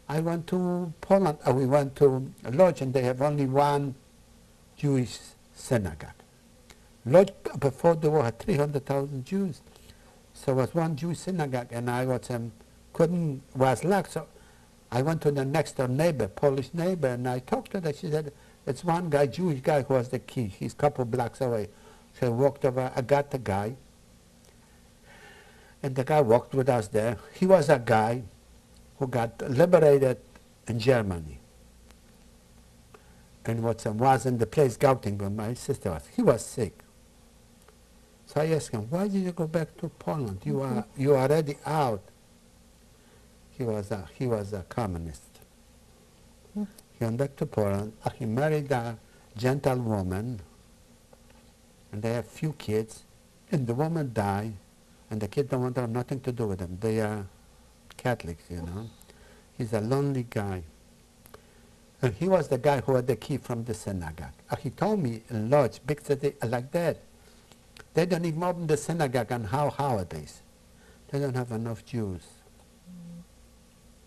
I went to Poland, we went to Lodz, and they have only one Jewish synagogue. Lodz, before the war, had 300,000 Jews. So it was one Jewish synagogue, and I was luck. So I went to the next door neighbor, Polish neighbor, and I talked to her. She said, it's one guy, Jewish guy, who has the key. He's a couple blocks away. So I walked over, I got the guy, and the guy walked with us there. He was a guy who got liberated in Germany. And was in the place Gauting where my sister was. He was sick. So I asked him, why did you go back to Poland? You are already out. He was a communist. He went back to Poland. He married a gentlewoman, and they have few kids. And the woman died, and the kids don't want to have nothing to do with them. They are Catholics, you know. He's a lonely guy. And he was the guy who had the key from the synagogue. He told me in Lodz, big city like that, they don't even open the synagogue on holidays. They don't have enough Jews.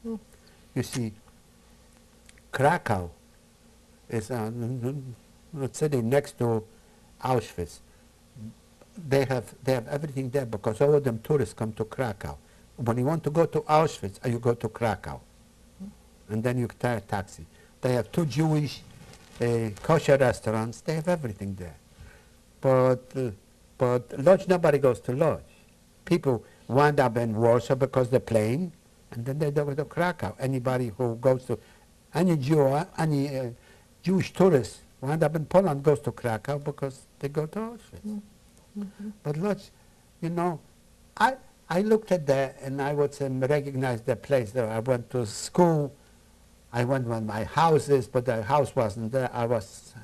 You see, Krakow is a city next to Auschwitz. They have everything there because all of them tourists come to Krakow. When you want to go to Auschwitz, you go to Krakow, and then you take a taxi. They have two Jewish kosher restaurants. They have everything there. But Lodz, nobody goes to Lodz. People wind up in Warsaw because they're playing, and then they go to Krakow. Anybody who goes to, any Jewish tourist wind up in Poland goes to Krakow because they go to Auschwitz. But Lodz, you know, I looked at that and I would recognize the place there. I went to school. I went to my houses, but the house wasn't there. I was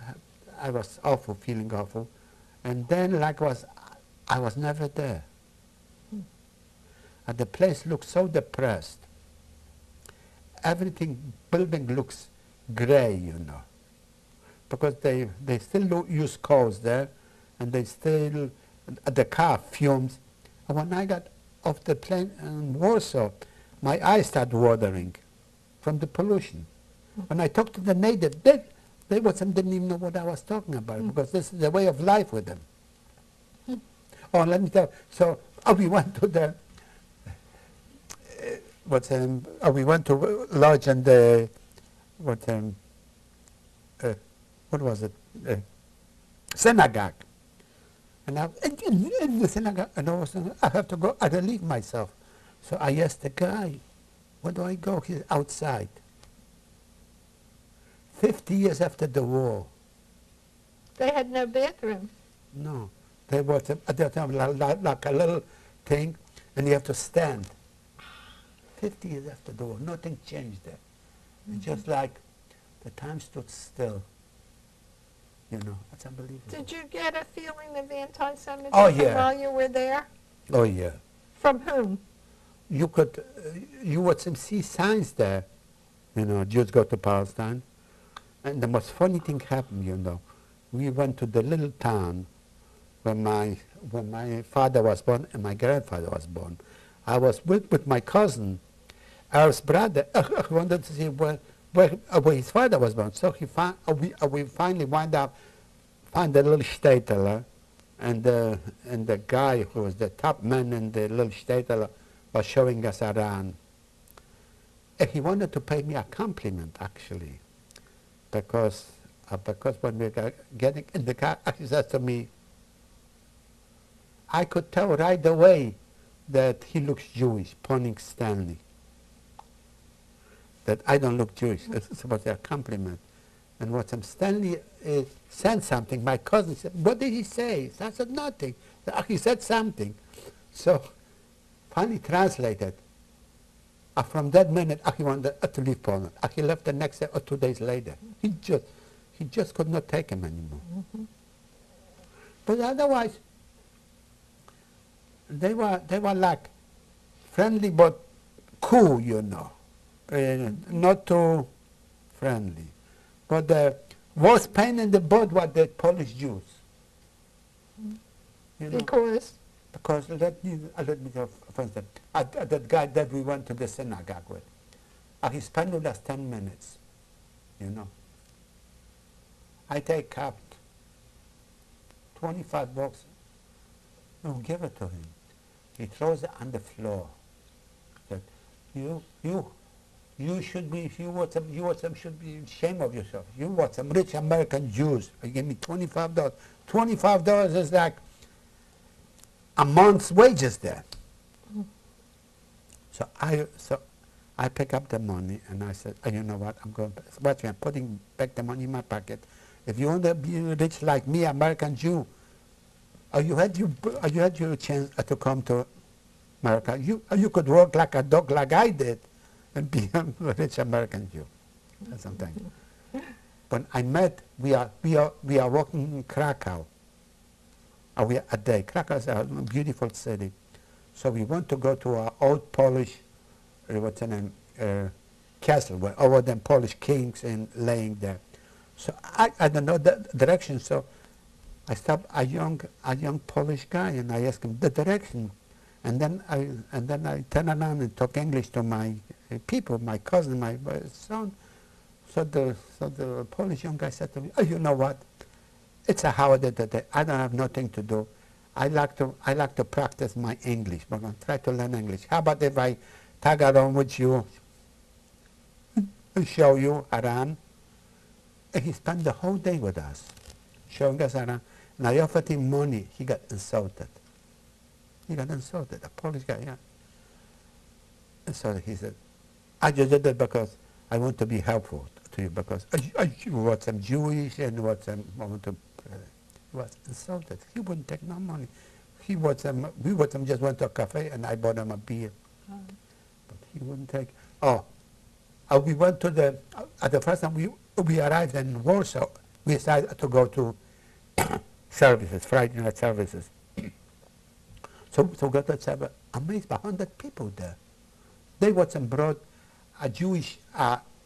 awful, feeling awful. And then I was never there. And the place looked so depressed. Building looks gray, you know, because they still use coals there, and they still, the car fumes. And when I got off the plane in Warsaw, my eyes started watering from the pollution. When I talked to the natives, they didn't even know what I was talking about, because this is the way of life with them. Oh, let me tell you. So we went to the we went to Lodz and the what was it? Synagogue. And in the synagogue, and all of a sudden, I have to go. I relieve myself. So I asked the guy, "Where do I go?" He's outside. 50 years after the war. They had no bathroom. No, there was like a little thing, and you have to stand. 50 years after the war, nothing changed there. It's just like the time stood still. You know, that's unbelievable. Did you get a feeling of anti-Semitism while you were there? Oh yeah. From whom? You would see signs there. You know, Jews go to Palestine. And the most funny thing happened, you know. We went to the little town where my father was born and my grandfather was born. I was with my cousin, our brother. I wanted to see where his father was born. So we finally find the little shtetl, and the guy who was the top man in the little shtetl was showing us around. And he wanted to pay me a compliment, actually, because when we were getting in the car, he said to me, I could tell right away that he looks Jewish, pointing Stanley. That I don't look Jewish. It's about a compliment. And what Stanley said something. My cousin said, what did he say? So I said, nothing. He said something. So finally translated. From that minute, he wanted to leave Poland. He left the next day or 2 days later. He just could not take him anymore. But otherwise, they were like friendly but cool, you know. Not too friendly. But the worst pain in the butt were the Polish Jews. You know? Because let me for instance, that guy that we went to the synagogue with, he spent with us 10 minutes, you know. I take out 25 bucks, no, give it to him. He throws it on the floor. Said, you should be, if you want some should be ashamed of yourself. You want some rich American Jews. You give me $25. $25 is like a month's wages there. So I pick up the money and I said, oh, you know what, I'm putting back the money in my pocket. If you want to be rich like me, American Jew, you had your chance to come to America. You could work like a dog like I did and be a rich American Jew. That's something. But we are working in Krakow. We are a day. Krakow is a beautiful city. So we want to go to our old Polish, what's the name, castle, where all of them Polish kings and laying there. So I don't know the direction, so I stopped a young Polish guy and I asked him the direction. And then I turn around and talk English to my people, my cousin, my son. So the Polish young guy said to me, oh, you know what? It's a holiday today. I don't have nothing to do. I like to practice my English. We're going to try to learn English. How about if I tag along with you and show you around? And he spent the whole day with us, showing us around. And I offered him money. He got insulted. He got insulted, a Polish guy, yeah. And so he said, I just did it because I want to be helpful to you, because you were some Jewish and what some, I want to, he was insulted. He wouldn't take no money. We just went to a cafe and I bought him a beer. But he wouldn't take, we went to the first time we arrived in Warsaw, we decided to go to services, Friday night services. So we got to service, amazed by 100 people there. They brought a Jewish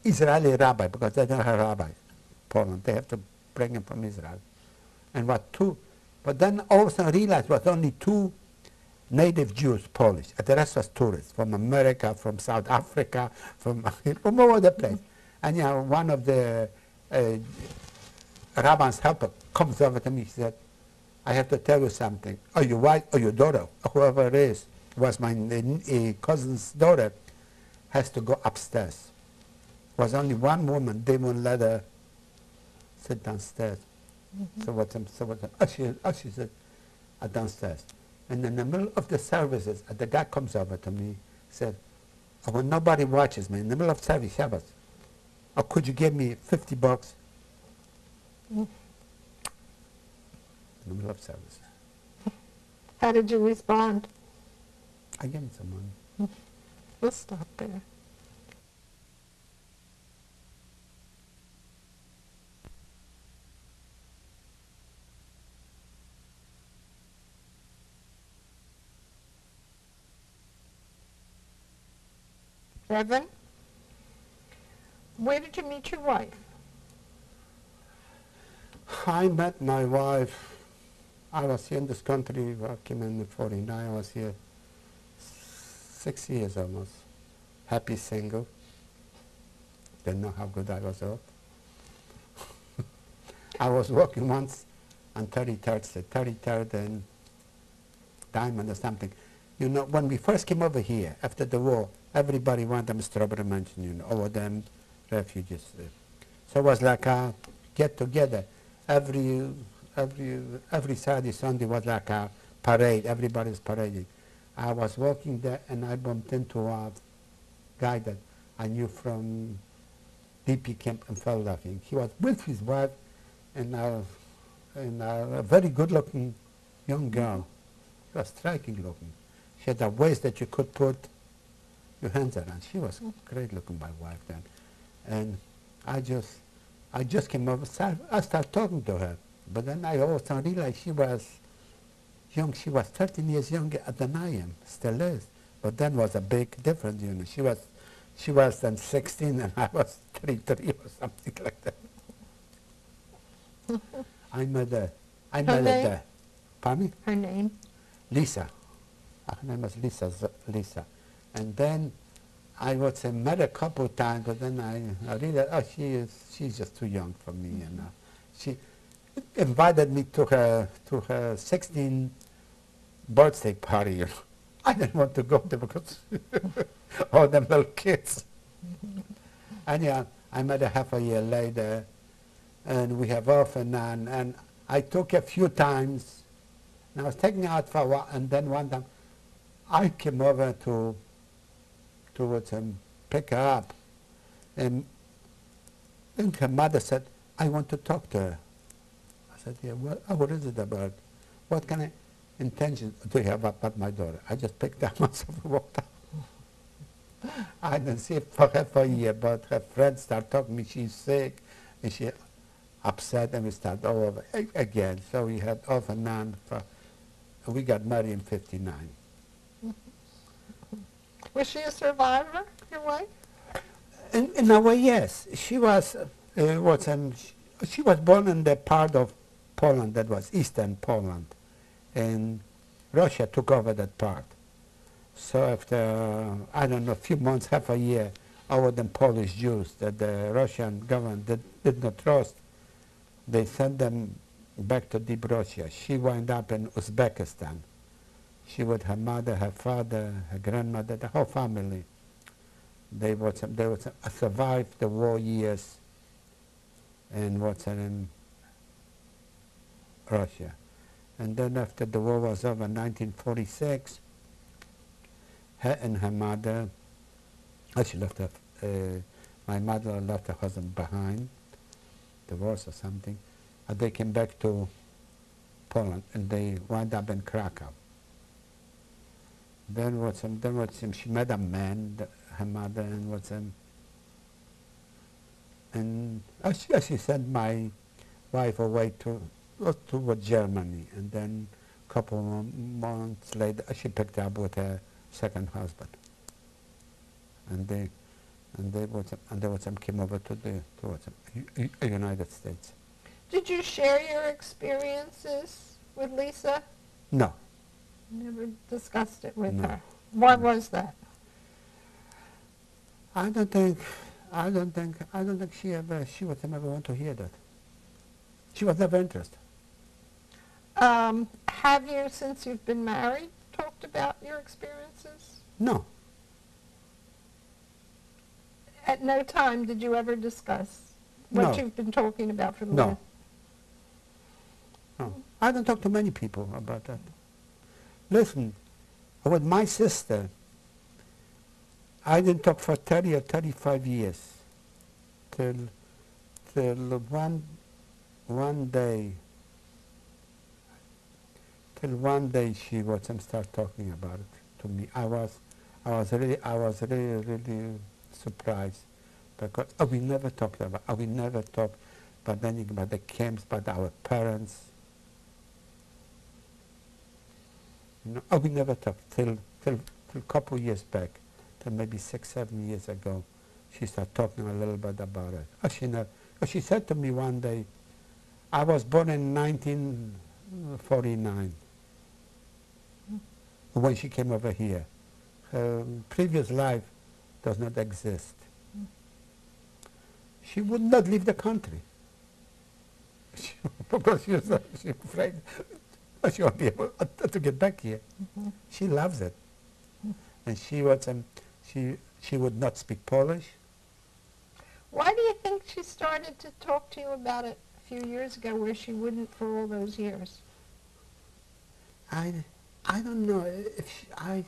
Israeli rabbi, because they don't have rabbis in Poland. They have to bring him from Israel. And but then all of a sudden realized it was only 2 native Jews, Polish. And the rest was tourists from America, from South Africa, from all over the place. And you know, one of the rabbi's helper comes over to me, he said, I have to tell you something. Or your wife, or your daughter, or whoever it is, was my cousin's daughter, has to go upstairs. There was only one woman, they wouldn't let her sit downstairs. She said, downstairs. And in the middle of the services, the guy comes over to me, said, when nobody watches me, in the middle of service, Shabbos, could you give me $50? In the middle of services. How did you respond? I gave him some money. We'll stop there. Reverend, where did you meet your wife? I met my wife, I was here in this country, I came in 49, I was here 6 years almost. Happy single. Didn't know how good I was off. I was working once on 33rd Street, 33rd and Diamond or something. You know, when we first came over here, after the war, everybody wanted them Strawberry Mansion, you know, all of them refugees. So it was like a get-together. Every Saturday, Sunday was like a parade. Everybody's parading. I was walking there and I bumped into a guy that I knew from DP camp in Philadelphia. He was with his wife and a very good-looking young girl. She was striking looking. She had a waist that you could put your hands around. She was great looking, my wife then. And I just I just came over, I started talking to her. But then I also realized she was young. She was 13 years younger than I am, still is. But then was a big difference, you know. She was then 16 and I was 33 or something like that. I met her there. Pardon me? Her name? Lisa. Her name was Lisa. And then I would say met a couple of times, but then I realized, oh, she's just too young for me, you know. She invited me to her 16th birthday party, you know. I didn't want to go there because all them little kids. Anyhow, I met her half a year later, and we have off and on, and I took a few times, and I was taking her out for a while, and then one time I came over towards him, pick her up, and her mother said, I want to talk to her. I said, yeah, what is it about? What kind of intention do you have about my daughter? I just picked her up myself and walked out. I didn't see her for a year, but her friends start talking to me, she's sick, and she upset, and we start all over again. So we had off and on. We got married in '59. Was she a survivor, your wife? In a way, yes. She was she was born in the part of Poland that was Eastern Poland, and Russia took over that part. So after, I don't know, a few months, half a year, our them Polish Jews that the Russian government did not trust, they sent them back to deep Russia. She wound up in Uzbekistan. She with her mother, her father, her grandmother, the whole family. They survived the war years in Russia. And then after the war was over in 1946, her and her mother, she left her, my mother left her husband behind, divorce or something, and they came back to Poland and they wound up in Krakow. Then she met a man, her mother, and she sent my wife away to Germany, and then a couple of months later she picked up with her second husband, and they came over to the United States. Did you share your experiences with Lisa? No. Never discussed it with No. her. Why was that? I don't think she would ever want to hear that. She was never interested. Have you, since you've been married, talked about your experiences? No. At no time did you ever discuss what No. you've been talking about for the No. last... No. I don't talk to many people about that. Listen, with my sister, I didn't talk for 30 or 35 years till one day she start talking about it to me. I was really surprised because we never talked about anything about the camps, about our parents. You know, we never talked till a couple of years back, till maybe 6-7 years ago. She started talking a little bit about it. She said to me one day, I was born in 1949 when she came over here. Her previous life does not exist. She would not leave the country because she was afraid she won't be able to get back here. Mm-hmm. She loves it, and she would not speak Polish. Why do you think she started to talk to you about it a few years ago where she wouldn't for all those years? I don't know if I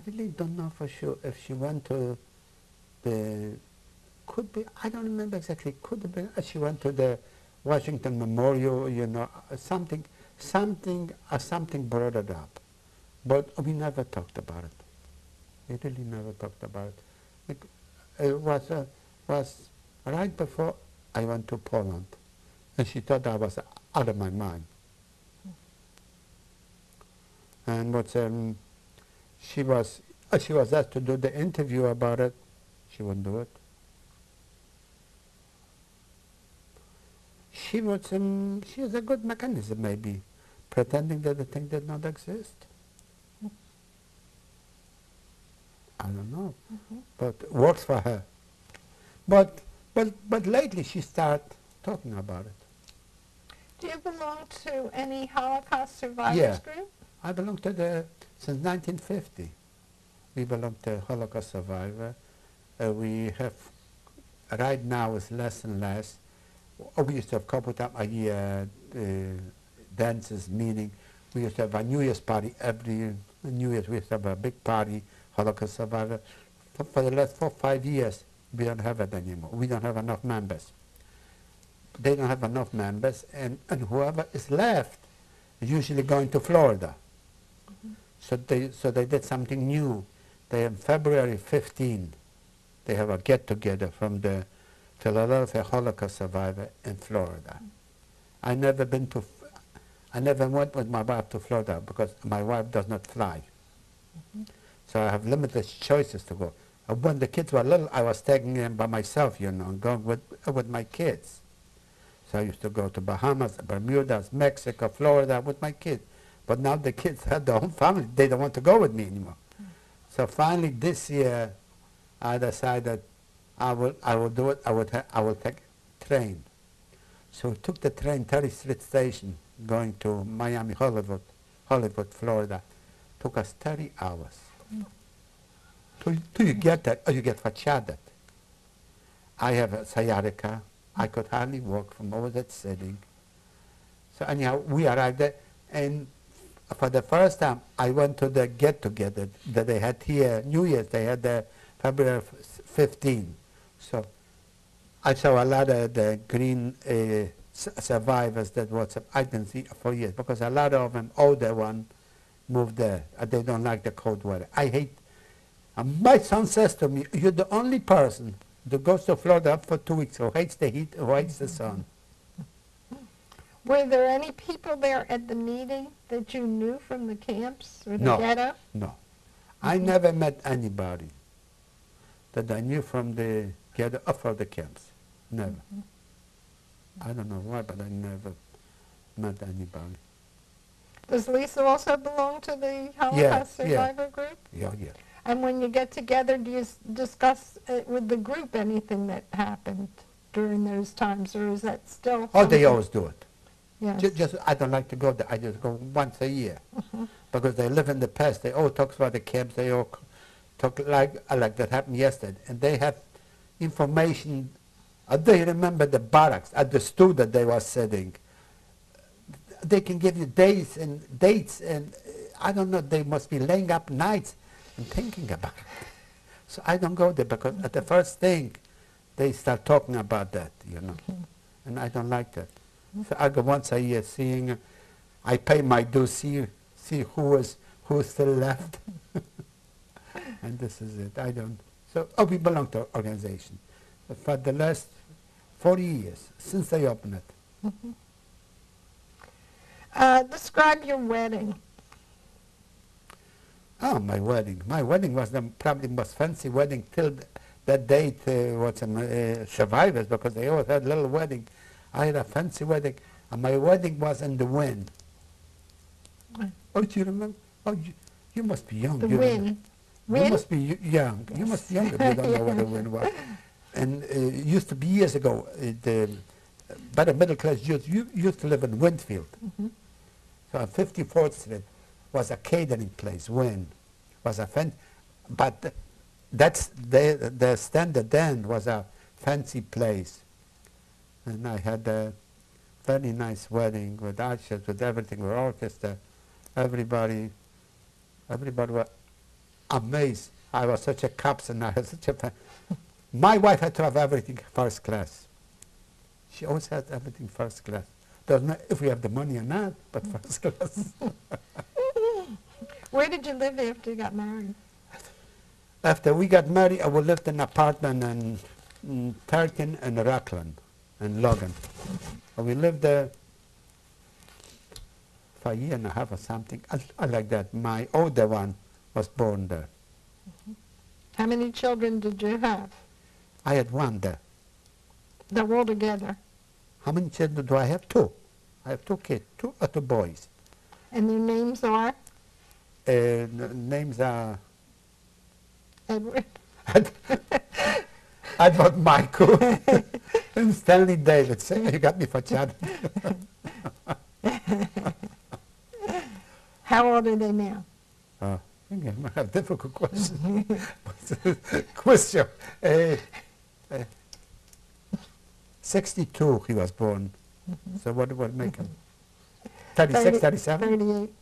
really don't know for sure if she went to the, could be, I don't remember exactly, could have been, she went to the Washington Memorial, you know, something brought it up. But we never talked about it. We really never talked about it. It was right before I went to Poland. And she thought I was out of my mind. And she was asked to do the interview about it. She wouldn't do it. She was a good mechanism, maybe, pretending that the thing did not exist. I don't know, but it works for her. But lately she started talking about it. Do you belong to any Holocaust survivors group? I belong to since 1950. We belong to Holocaust survivor. We have, right now it's less and less. We used to have a couple times a year dances, meaning we used to have a New Year's party every New Year's. We used to have a big party, Holocaust survivor. For the last 4 or 5 years, we don't have it anymore. We don't have enough members. They don't have enough members, and whoever is left is usually going to Florida. So they did something new. They have February 15, they have a get-together from the Philadelphia Holocaust survivor in Florida. I never went with my wife to Florida because my wife does not fly. So I have limited choices to go. When the kids were little, I was taking them by myself, you know, going with my kids. So I used to go to Bahamas, Bermuda, Mexico, Florida with my kids. But now the kids have their own family. They don't want to go with me anymore. So finally this year, I decided I will do it. I will take train. So we took the train, 30th Street Station, going to Miami, Hollywood, Florida. Took us 30 hours. Till you get that, or you get fachada. I have a sciatica. I could hardly walk from over that sitting. So anyhow, we arrived there, and for the first time, I went to the get-together that they had here, New Year's. They had the February 15. So I saw a lot of the green survivors that I didn't see for years, because a lot of them, older ones, moved there. They don't like the cold weather. I hate. My son says to me, "You're the only person that goes to Florida for 2 weeks who hates the heat, who hates the sun." Were there any people there at the meeting that you knew from the camps or the ghetto? No. I never met anybody that I knew from the ghetto or from the camps. Never. I don't know why, but I never met anybody. Does Lisa also belong to the Holocaust survivor group? Yeah. And when you get together, do you discuss with the group anything that happened during those times, or is that still Oh, they always do it. Yes. Just I don't like to go there. I just go once a year. Because they live in the past. They all talk about the camps. They all talk like that happened yesterday. And they have information. They remember the barracks at the stool that they were sitting. They can give you dates, and I don't know, they must be laying up nights and thinking about it. So I don't go there, because at the first thing, they start talking about that, you know. And I don't like that. So I go once a year seeing, I pay my dues, see who's still left. And this is it. I don't. So we belong to an organization. But for the last 40 years, since they opened it. Describe your wedding. Oh, my wedding. My wedding was probably the most fancy wedding till that date was survivors, because they always had little wedding. I had a fancy wedding, and my wedding was in the wind. Oh, do you remember? Oh, you must be young. The wind. You must be young. You must be young if you don't know what the wind was. And it used to be years ago, by the middle class Jews, you used to live in Winfield. So on 54th Street was a catering place. Wynn was a but that's the standard then was a fancy place. And I had a very nice wedding with ushers, with everything, with orchestra. Everybody was amazed. I was such a captain. I was such a My wife had to have everything first class. She always had everything first class. Doesn't matter if we have the money or not, but first class. Where did you live after you got married? After we got married, I lived in an apartment in 13 in Rockland. in Logan. We lived there for a year and a half or something. I like that. My older one was born there. How many children did you have? I had one there. They're all together. How many children do I have? Two. I have two kids, two boys. And their names are? Names are Edward. Edward Michael and Stanley David. You got me for chatting. How old are they now? Again, I have difficult question. Question. 62 he was born. So what would make him? 36, 37? 38.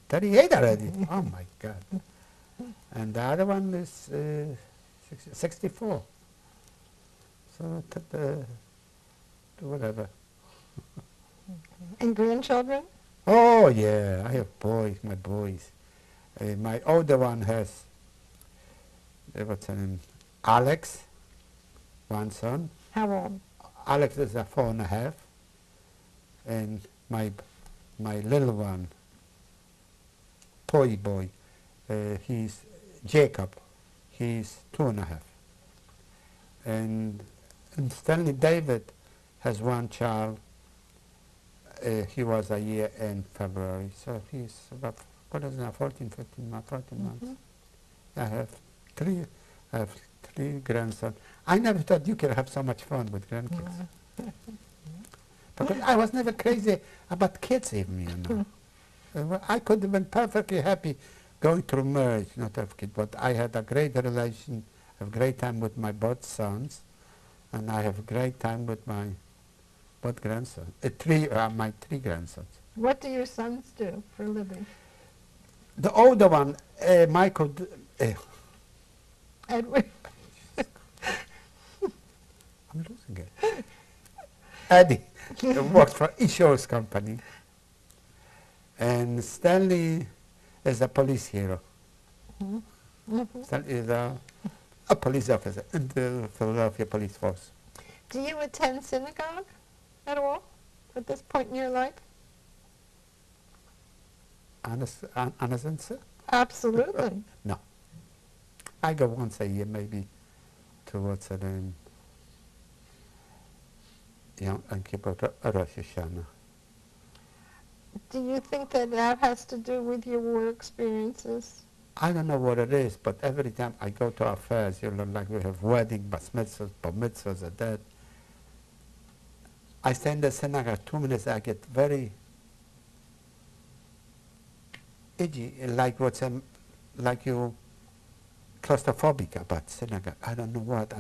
38 already? Oh my God. And the other one is 64. So whatever. And grandchildren? Oh yeah, I have boys, my boys. My older one has, what's her name? Alex, one son. How old? Alex is 4.5. And my little one, boy, he's Jacob. He's 2.5. And Stanley David has one child. He was a year in February, so he's about, what is it now, 14 months. I have three grandsons. I never thought you could have so much fun with grandkids. Because I was never crazy about kids even, you know. I could have been perfectly happy going through marriage, not have kids, but I had a great relation, a great time with my both sons, and I have a great time with my both grandsons, my three grandsons. What do your sons do for a living? The older one, Michael, Edward. I'm losing it. Eddie works for insurance company. And Stanley is a police hero. Stanley is a police officer in the Philadelphia Police Force. Do you attend synagogue at all at this point in your life? Honest answer? Absolutely. No. I go once a year maybe towards Yom Kippur, Rosh Hashanah. Do you think that that has to do with your war experiences? I don't know what it is, but every time I go to affairs, you know, like we have wedding, bas mitzvahs, bar mitzvahs, and that, I stay in the synagogue 2 minutes, I get very itchy, like like you claustrophobic about synagogue. I don't know what,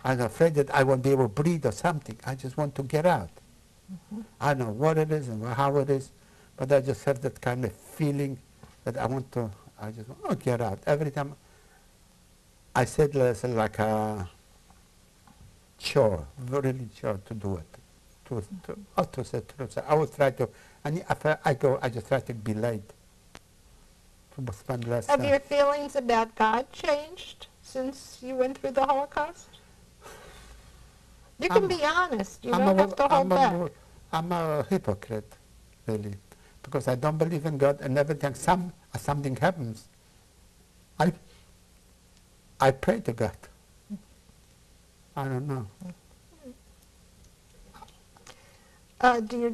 I'm afraid that I won't be able to breathe or something. I just want to get out. I don't know what it is and how it is, but I just have that kind of feeling that I just want to get out. Every time I said it's like a chore, really chore to do it. To say truth. I always try to, and after I go, I just try to be late. To spend less Have time. your feelings about God changed since you went through the Holocaust? You can be honest. You don't have to hold back. I'm a hypocrite, really, because I don't believe in God, and every time something happens, I pray to God. I don't know. Are your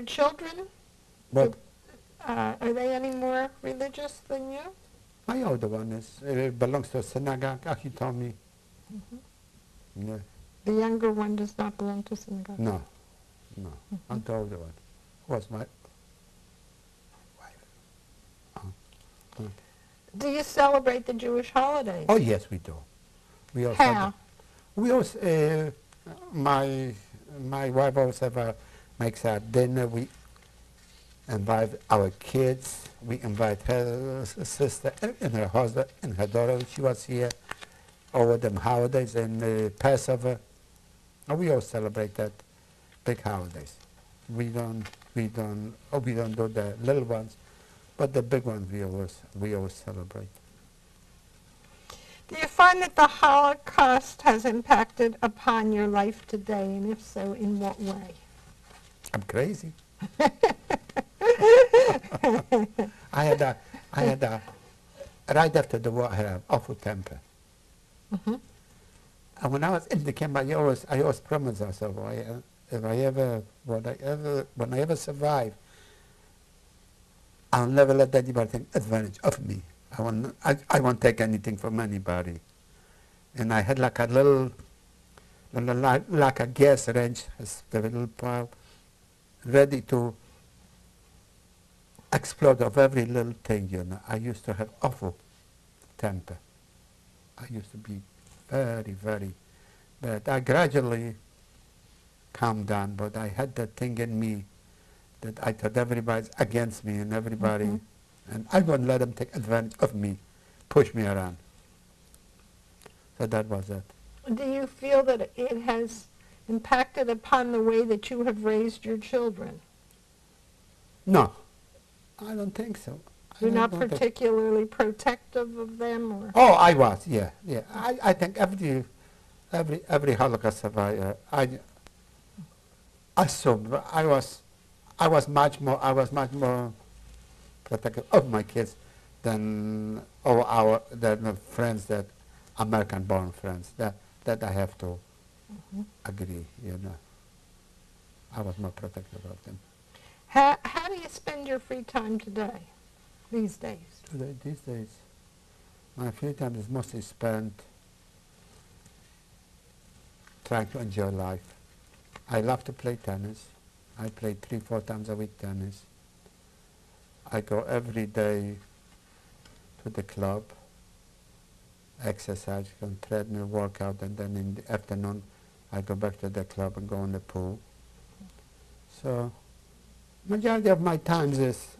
children? But Are they any more religious than you? my older one belongs to a synagogue. He told me. Yeah. The younger one does not belong to synagogue. No. Not the older one. Was my wife. Do you celebrate the Jewish holidays? Oh yes, we do. We also How? We also my wife also makes a dinner. We invite our kids. We invite her sister and her husband and her daughter. She was here over the holidays and Passover. And we all celebrate that big holidays. We don't do the little ones, but the big ones we always celebrate. Do you find that the Holocaust has impacted upon your life today, and if so, in what way? I'm crazy. I had a, right after the war, I had an awful temper. Mm-hmm. And when I was in the camp, I always promised myself, when I ever survive, I'll never let anybody take advantage of me. I won't take anything from anybody. And I had like a little like a gas range, a little pile, ready to explode of every little thing, you know. I used to have awful temper. I used to be very, very bad. I gradually calmed down, but I had that thing in me that I thought everybody's against me and everybody, and I wouldn't let them take advantage of me, push me around. So that was it. Do you feel that it has impacted upon the way that you have raised your children? No, I don't think so. You're not particularly protective of them, or? Oh, I was, yeah. I think every Holocaust survivor, I was much more protective of my kids than the friends that American-born friends that I have to agree. You know, I was more protective of them. How do you spend your free time today, these days? These days, my free time is mostly spent trying to enjoy life. I love to play tennis. I play 3-4 times a week tennis. I go every day to the club, exercise, on treadmill, workout, and then in the afternoon I go back to the club and go in the pool. So majority of my times is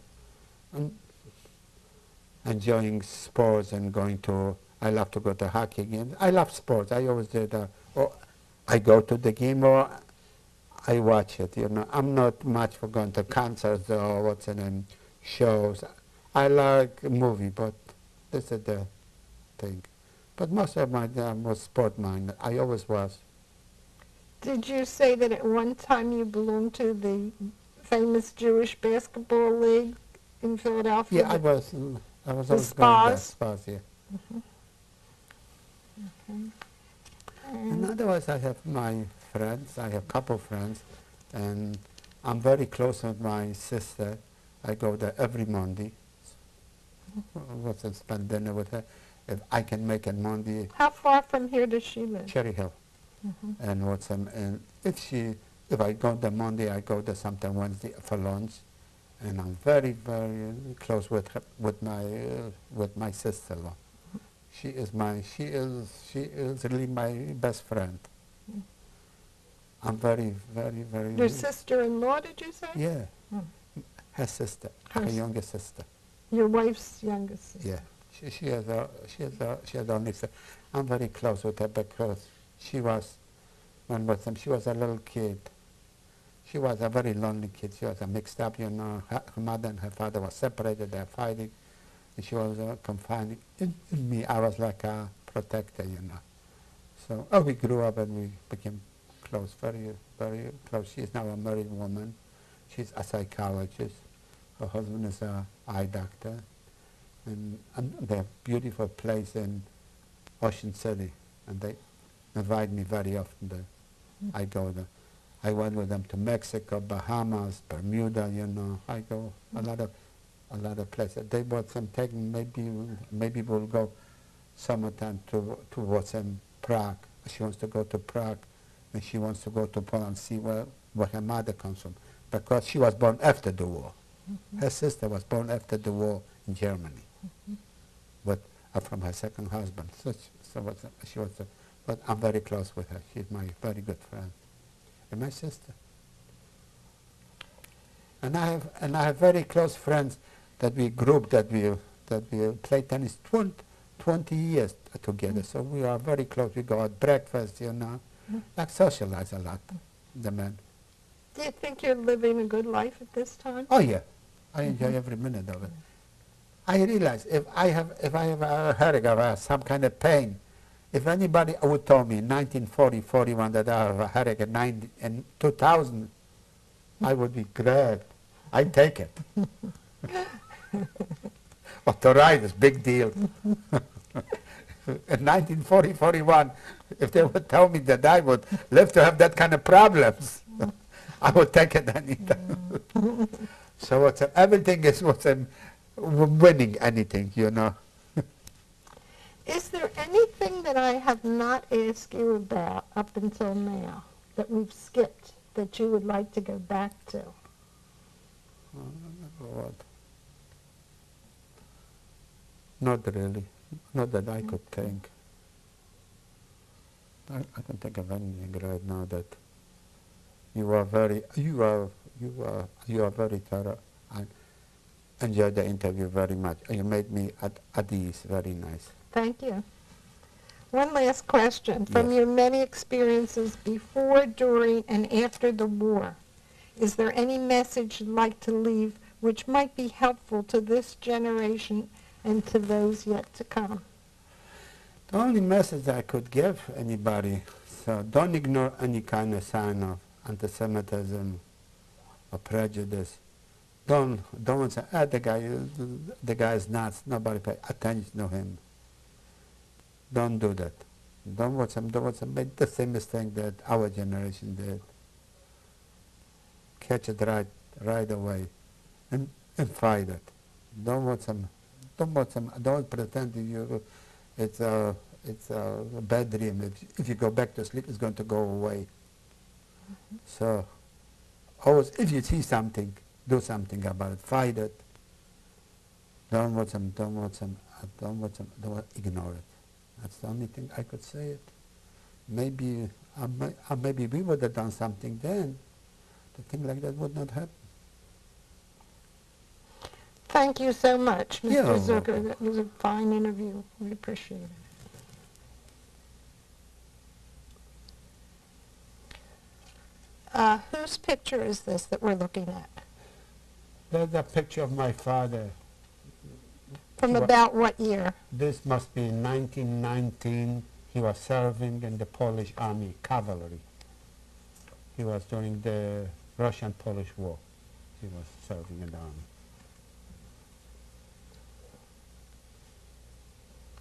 enjoying sports and I love to go to hockey games. I love sports. I always did. Or I go to the game or I watch it. You know, I'm not much for going to concerts or shows. I like a movie, but this is the thing. But most of my time was sport-minded. I always was. Did you say that at one time you belonged to the famous Jewish basketball league in Philadelphia? Yeah, I was always Spas? going there. Spas, yeah. Okay. And otherwise, I have my friends. I have a couple friends, and I'm very close with my sister. I go there every Monday. Spend dinner with her. If I can make it Monday. How far from here does she live? Cherry Hill. And if I go there Monday, I go there sometime Wednesday for lunch, and I'm very, very close with her, with my sister-in-law. She is really my best friend. I'm very, very, very. Your sister-in-law, did you say? Yeah, her sister, her younger sister. Your wife's youngest sister. Yeah, she has only. I'm very close with her because she was a little kid. She was a very lonely kid. She was mixed up, you know. Her mother and her father were separated. They're fighting. And she was confined. In me, I was like a protector, you know. So we grew up and we became close, very, very close. She is now a married woman. She's a psychologist. Her husband is an eye doctor. And they have a beautiful place in Ocean City. And they invite me very often there. I go there. I went with them to Mexico, Bahamas, Bermuda, you know. I go a lot of places. They bought some taking, maybe we'll go summertime towards Prague. She wants to go to Prague, and she wants to go to Poland and see where her mother comes from, because she was born after the war. Her sister was born after the war in Germany, but from her second husband. But I'm very close with her. She's my very good friend, and my sister. And I have very close friends that we play tennis 20 years together. So we are very close. We go at breakfast, you know, like socialize a lot, the men. Do you think you're living a good life at this time? Oh yeah, I enjoy every minute of it. I realize if I have a headache or some kind of pain, if anybody would tell me in 1940, 41 that I have a headache in 2000, I would be glad. I'd take it. But to ride is big deal. In 1940, 41, if they would tell me that I would live to have that kind of problems, I would take it anytime. So everything is winning anything, you know. Is there anything that I have not asked you about up until now that we've skipped that you would like to go back to? What? Not really. Not that I could think. I can think of anything right now that you are very thorough. I enjoyed the interview very much. You made me at ease. Very nice. Thank you. One last question. From Yes. your many experiences before, during, and after the war, is there any message you'd like to leave which might be helpful to this generation and to those yet to come? The only message I could give anybody, so don't ignore any kind of sign of anti-Semitism or prejudice. Don't say, the guy is nuts, nobody pay attention to him. Don't do that. Don't watch them make the same mistake that our generation did. Catch it right away and fight it. Don't pretend it's a bad dream. If you go back to sleep, it's going to go away. So always, if you see something, do something about it. Fight it. Don't ignore it. That's the only thing I could say it. Maybe we would have done something then. The thing like that would not happen. Thank you so much, Mr. You're Zucker. welcome. That was a fine interview. We appreciate it. Whose picture is this that we're looking at? There's a picture of my father. From about what year? This must be in 1919. He was serving in the Polish army, cavalry. He was during the Russian-Polish War. He was serving in the army.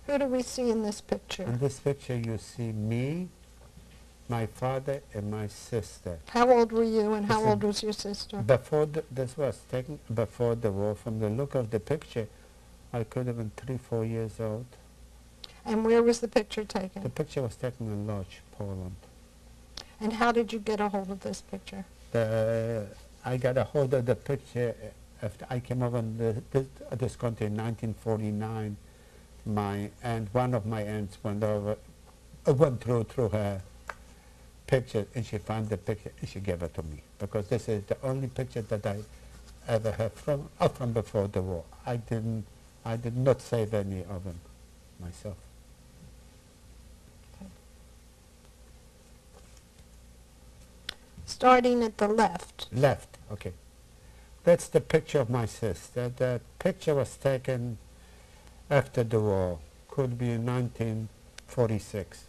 Who do we see in this picture? In this picture you see me, my father, and my sister. How old were you and how old was your sister? This was taken before the war. From the look of the picture, I could have been 3, 4 years old. And where was the picture taken? The picture was taken in Lodz, Poland. And how did you get a hold of this picture? I got a hold of the picture after I came over in this country in 1949. One of my aunts went through her picture, and she found the picture and she gave it to me, because this is the only picture that I ever had from before the war. I did not save any of them myself. Starting at the left. Left, okay. That's the picture of my sister. The picture was taken after the war. Could be in 1946.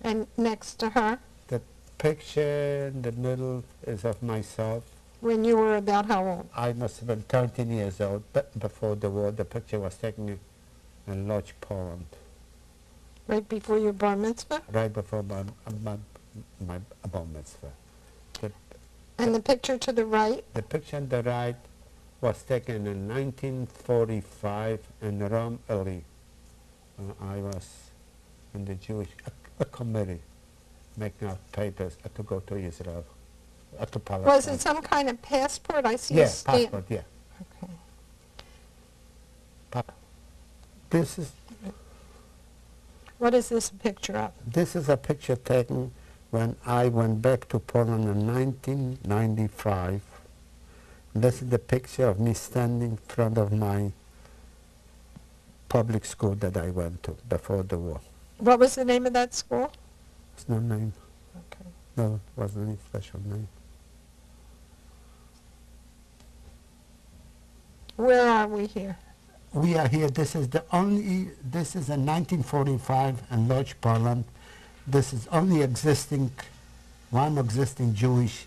And next to her? The picture in the middle is of myself. When you were about how old? I must have been 13 years old, but before the war. The picture was taken in Lodz, Poland. Right before your bar mitzvah? Right before my bar mitzvah. And the picture to the right? The picture on the right was taken in 1945 in Rome, Italy. I was in the Jewish committee making out papers to go to Israel, to Palestine. Was it some kind of passport? I see a Yeah, stamp. passport, yeah. Okay. This is What is this a picture of? This is a picture taken when I went back to Poland in 1995. This is the picture of me standing in front of my public school that I went to before the war. What was the name of that school? It's no name. Okay. No, it wasn't any special name. Where are we here? we are here. This is in 1945 in Lodz, Poland. This is only one existing Jewish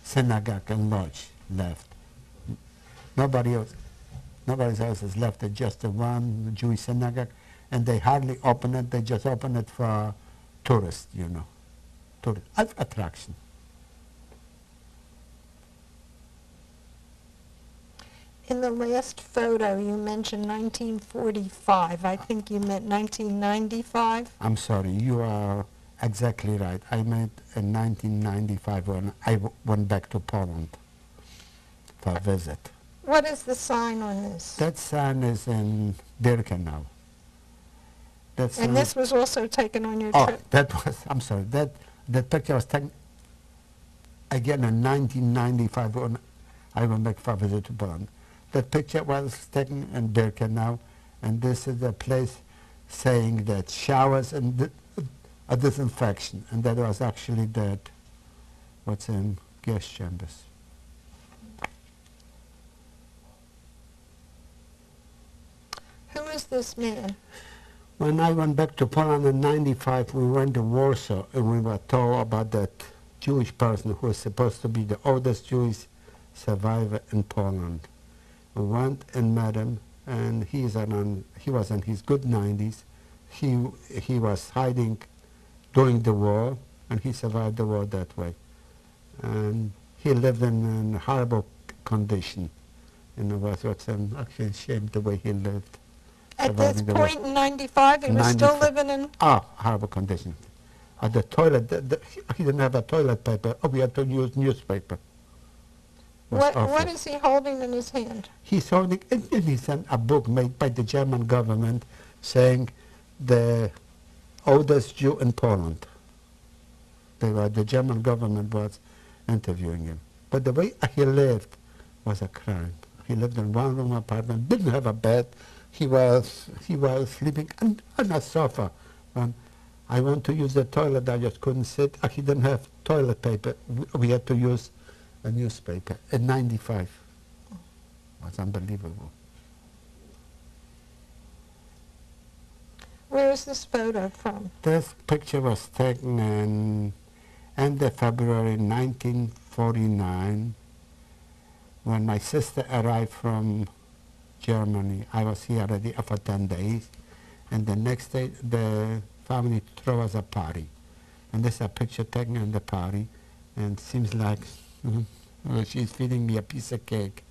synagogue in Lodz left. Nobody else has left. It's just the one Jewish synagogue, and they hardly open it. They just open it for tourists, tourist attraction. In the last photo, you mentioned 1945. I think you meant 1995. I'm sorry, you are exactly right. I meant in 1995 when I went back to Poland for a visit. What is the sign on this? That sign is in Birkenau. And this was also taken on your trip? I'm sorry, that picture was taken again in 1995 when I went back for a visit to Poland. That picture was taken in Birkenau, and this is a place saying that showers and a disinfection, and that was actually what's in gas chambers. Who is this man? When I went back to Poland in 95, we went to Warsaw, and we were told about that Jewish person who was supposed to be the oldest Jewish survivor in Poland. We went and met him, and he was in his good 90s. He was hiding during the war, and he survived the war that way. And he lived in a horrible condition. And it was actually a shame the way he lived. At this point in 95, he was still living in... Horrible condition. The toilet, he didn't have a toilet paper. We had to use newspaper. What is he holding in his hand? He's holding in his hand a book made by the German government saying the oldest Jew in Poland. The German government was interviewing him. But the way he lived was a crime. He lived in one-room apartment, didn't have a bed. He was sleeping on a sofa. When I want to use the toilet, I just couldn't sit. He didn't have toilet paper. We had to use a newspaper in 95. It was unbelievable. Where is this photo from? This picture was taken in end of February 1949 when my sister arrived from Germany. I was here already for 10 days, and the next day the family threw us a party. And this is a picture taken in the party, and it seems like she's feeding me a piece of cake.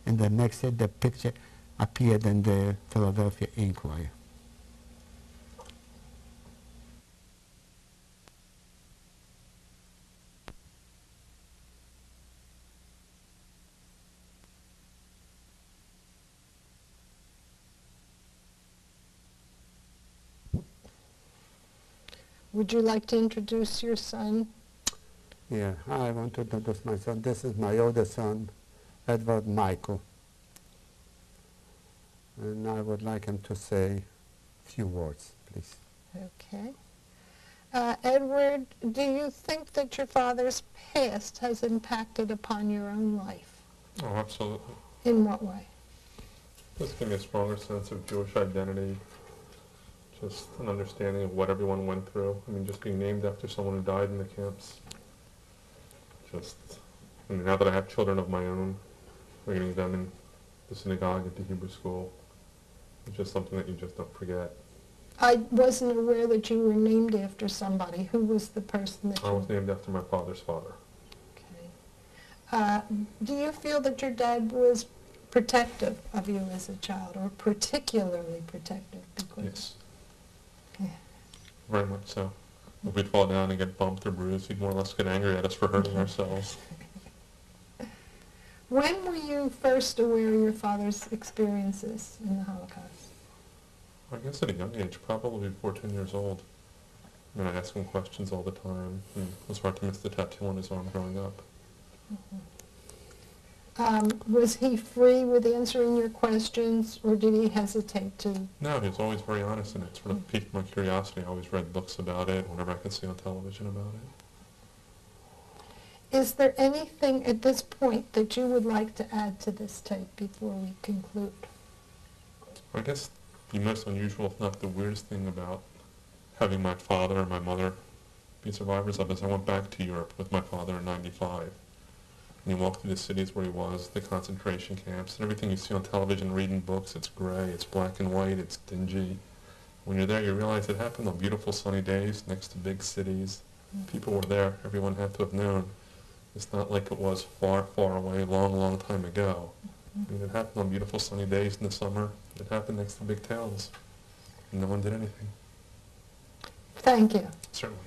And the next day the picture appeared in the Philadelphia Inquirer. Would you like to introduce your son? Yeah, I want to introduce my son. This is my oldest son, Edward Michael. And I would like him to say a few words, please. Okay. Edward, do you think that your father's past has impacted upon your own life? Oh, absolutely. In what way? Just give me a stronger sense of Jewish identity, just an understanding of what everyone went through. I mean, just being named after someone who died in the camps. I mean, now that I have children of my own, bringing them in the synagogue and to Hebrew school, it's just something that you just don't forget. I wasn't aware that you were named after somebody. Who was the person that you... I was named after my father's father. Okay. Do you feel that your dad was protective of you as a child, or particularly protective? Because Yes. Yeah. Very much so. If we'd fall down and get bumped or bruised, he'd more or less get angry at us for hurting ourselves. When were you first aware of your father's experiences in the Holocaust? I guess at a young age, probably 14 years old. I mean, I asked him questions all the time, and it was hard to miss the tattoo on his arm growing up. Was he free with answering your questions, or did he hesitate to? No, he was always very honest, and it sort of piqued my curiosity. I always read books about it, whenever I could see on television about it. Is there anything at this point that you would like to add to this tape before we conclude? I guess the most unusual, if not the weirdest thing about having my father and my mother be survivors of is I went back to Europe with my father in '95. And you walk through the cities where he was, the concentration camps, and everything you see on television, reading books, it's gray, it's black and white, it's dingy. When you're there, you realize it happened on beautiful sunny days next to big cities. People were there, everyone had to have known. It's not like it was far, far away, long, long time ago. I mean, it happened on beautiful sunny days in the summer. It happened next to big towns. And no one did anything. Thank you. Certainly.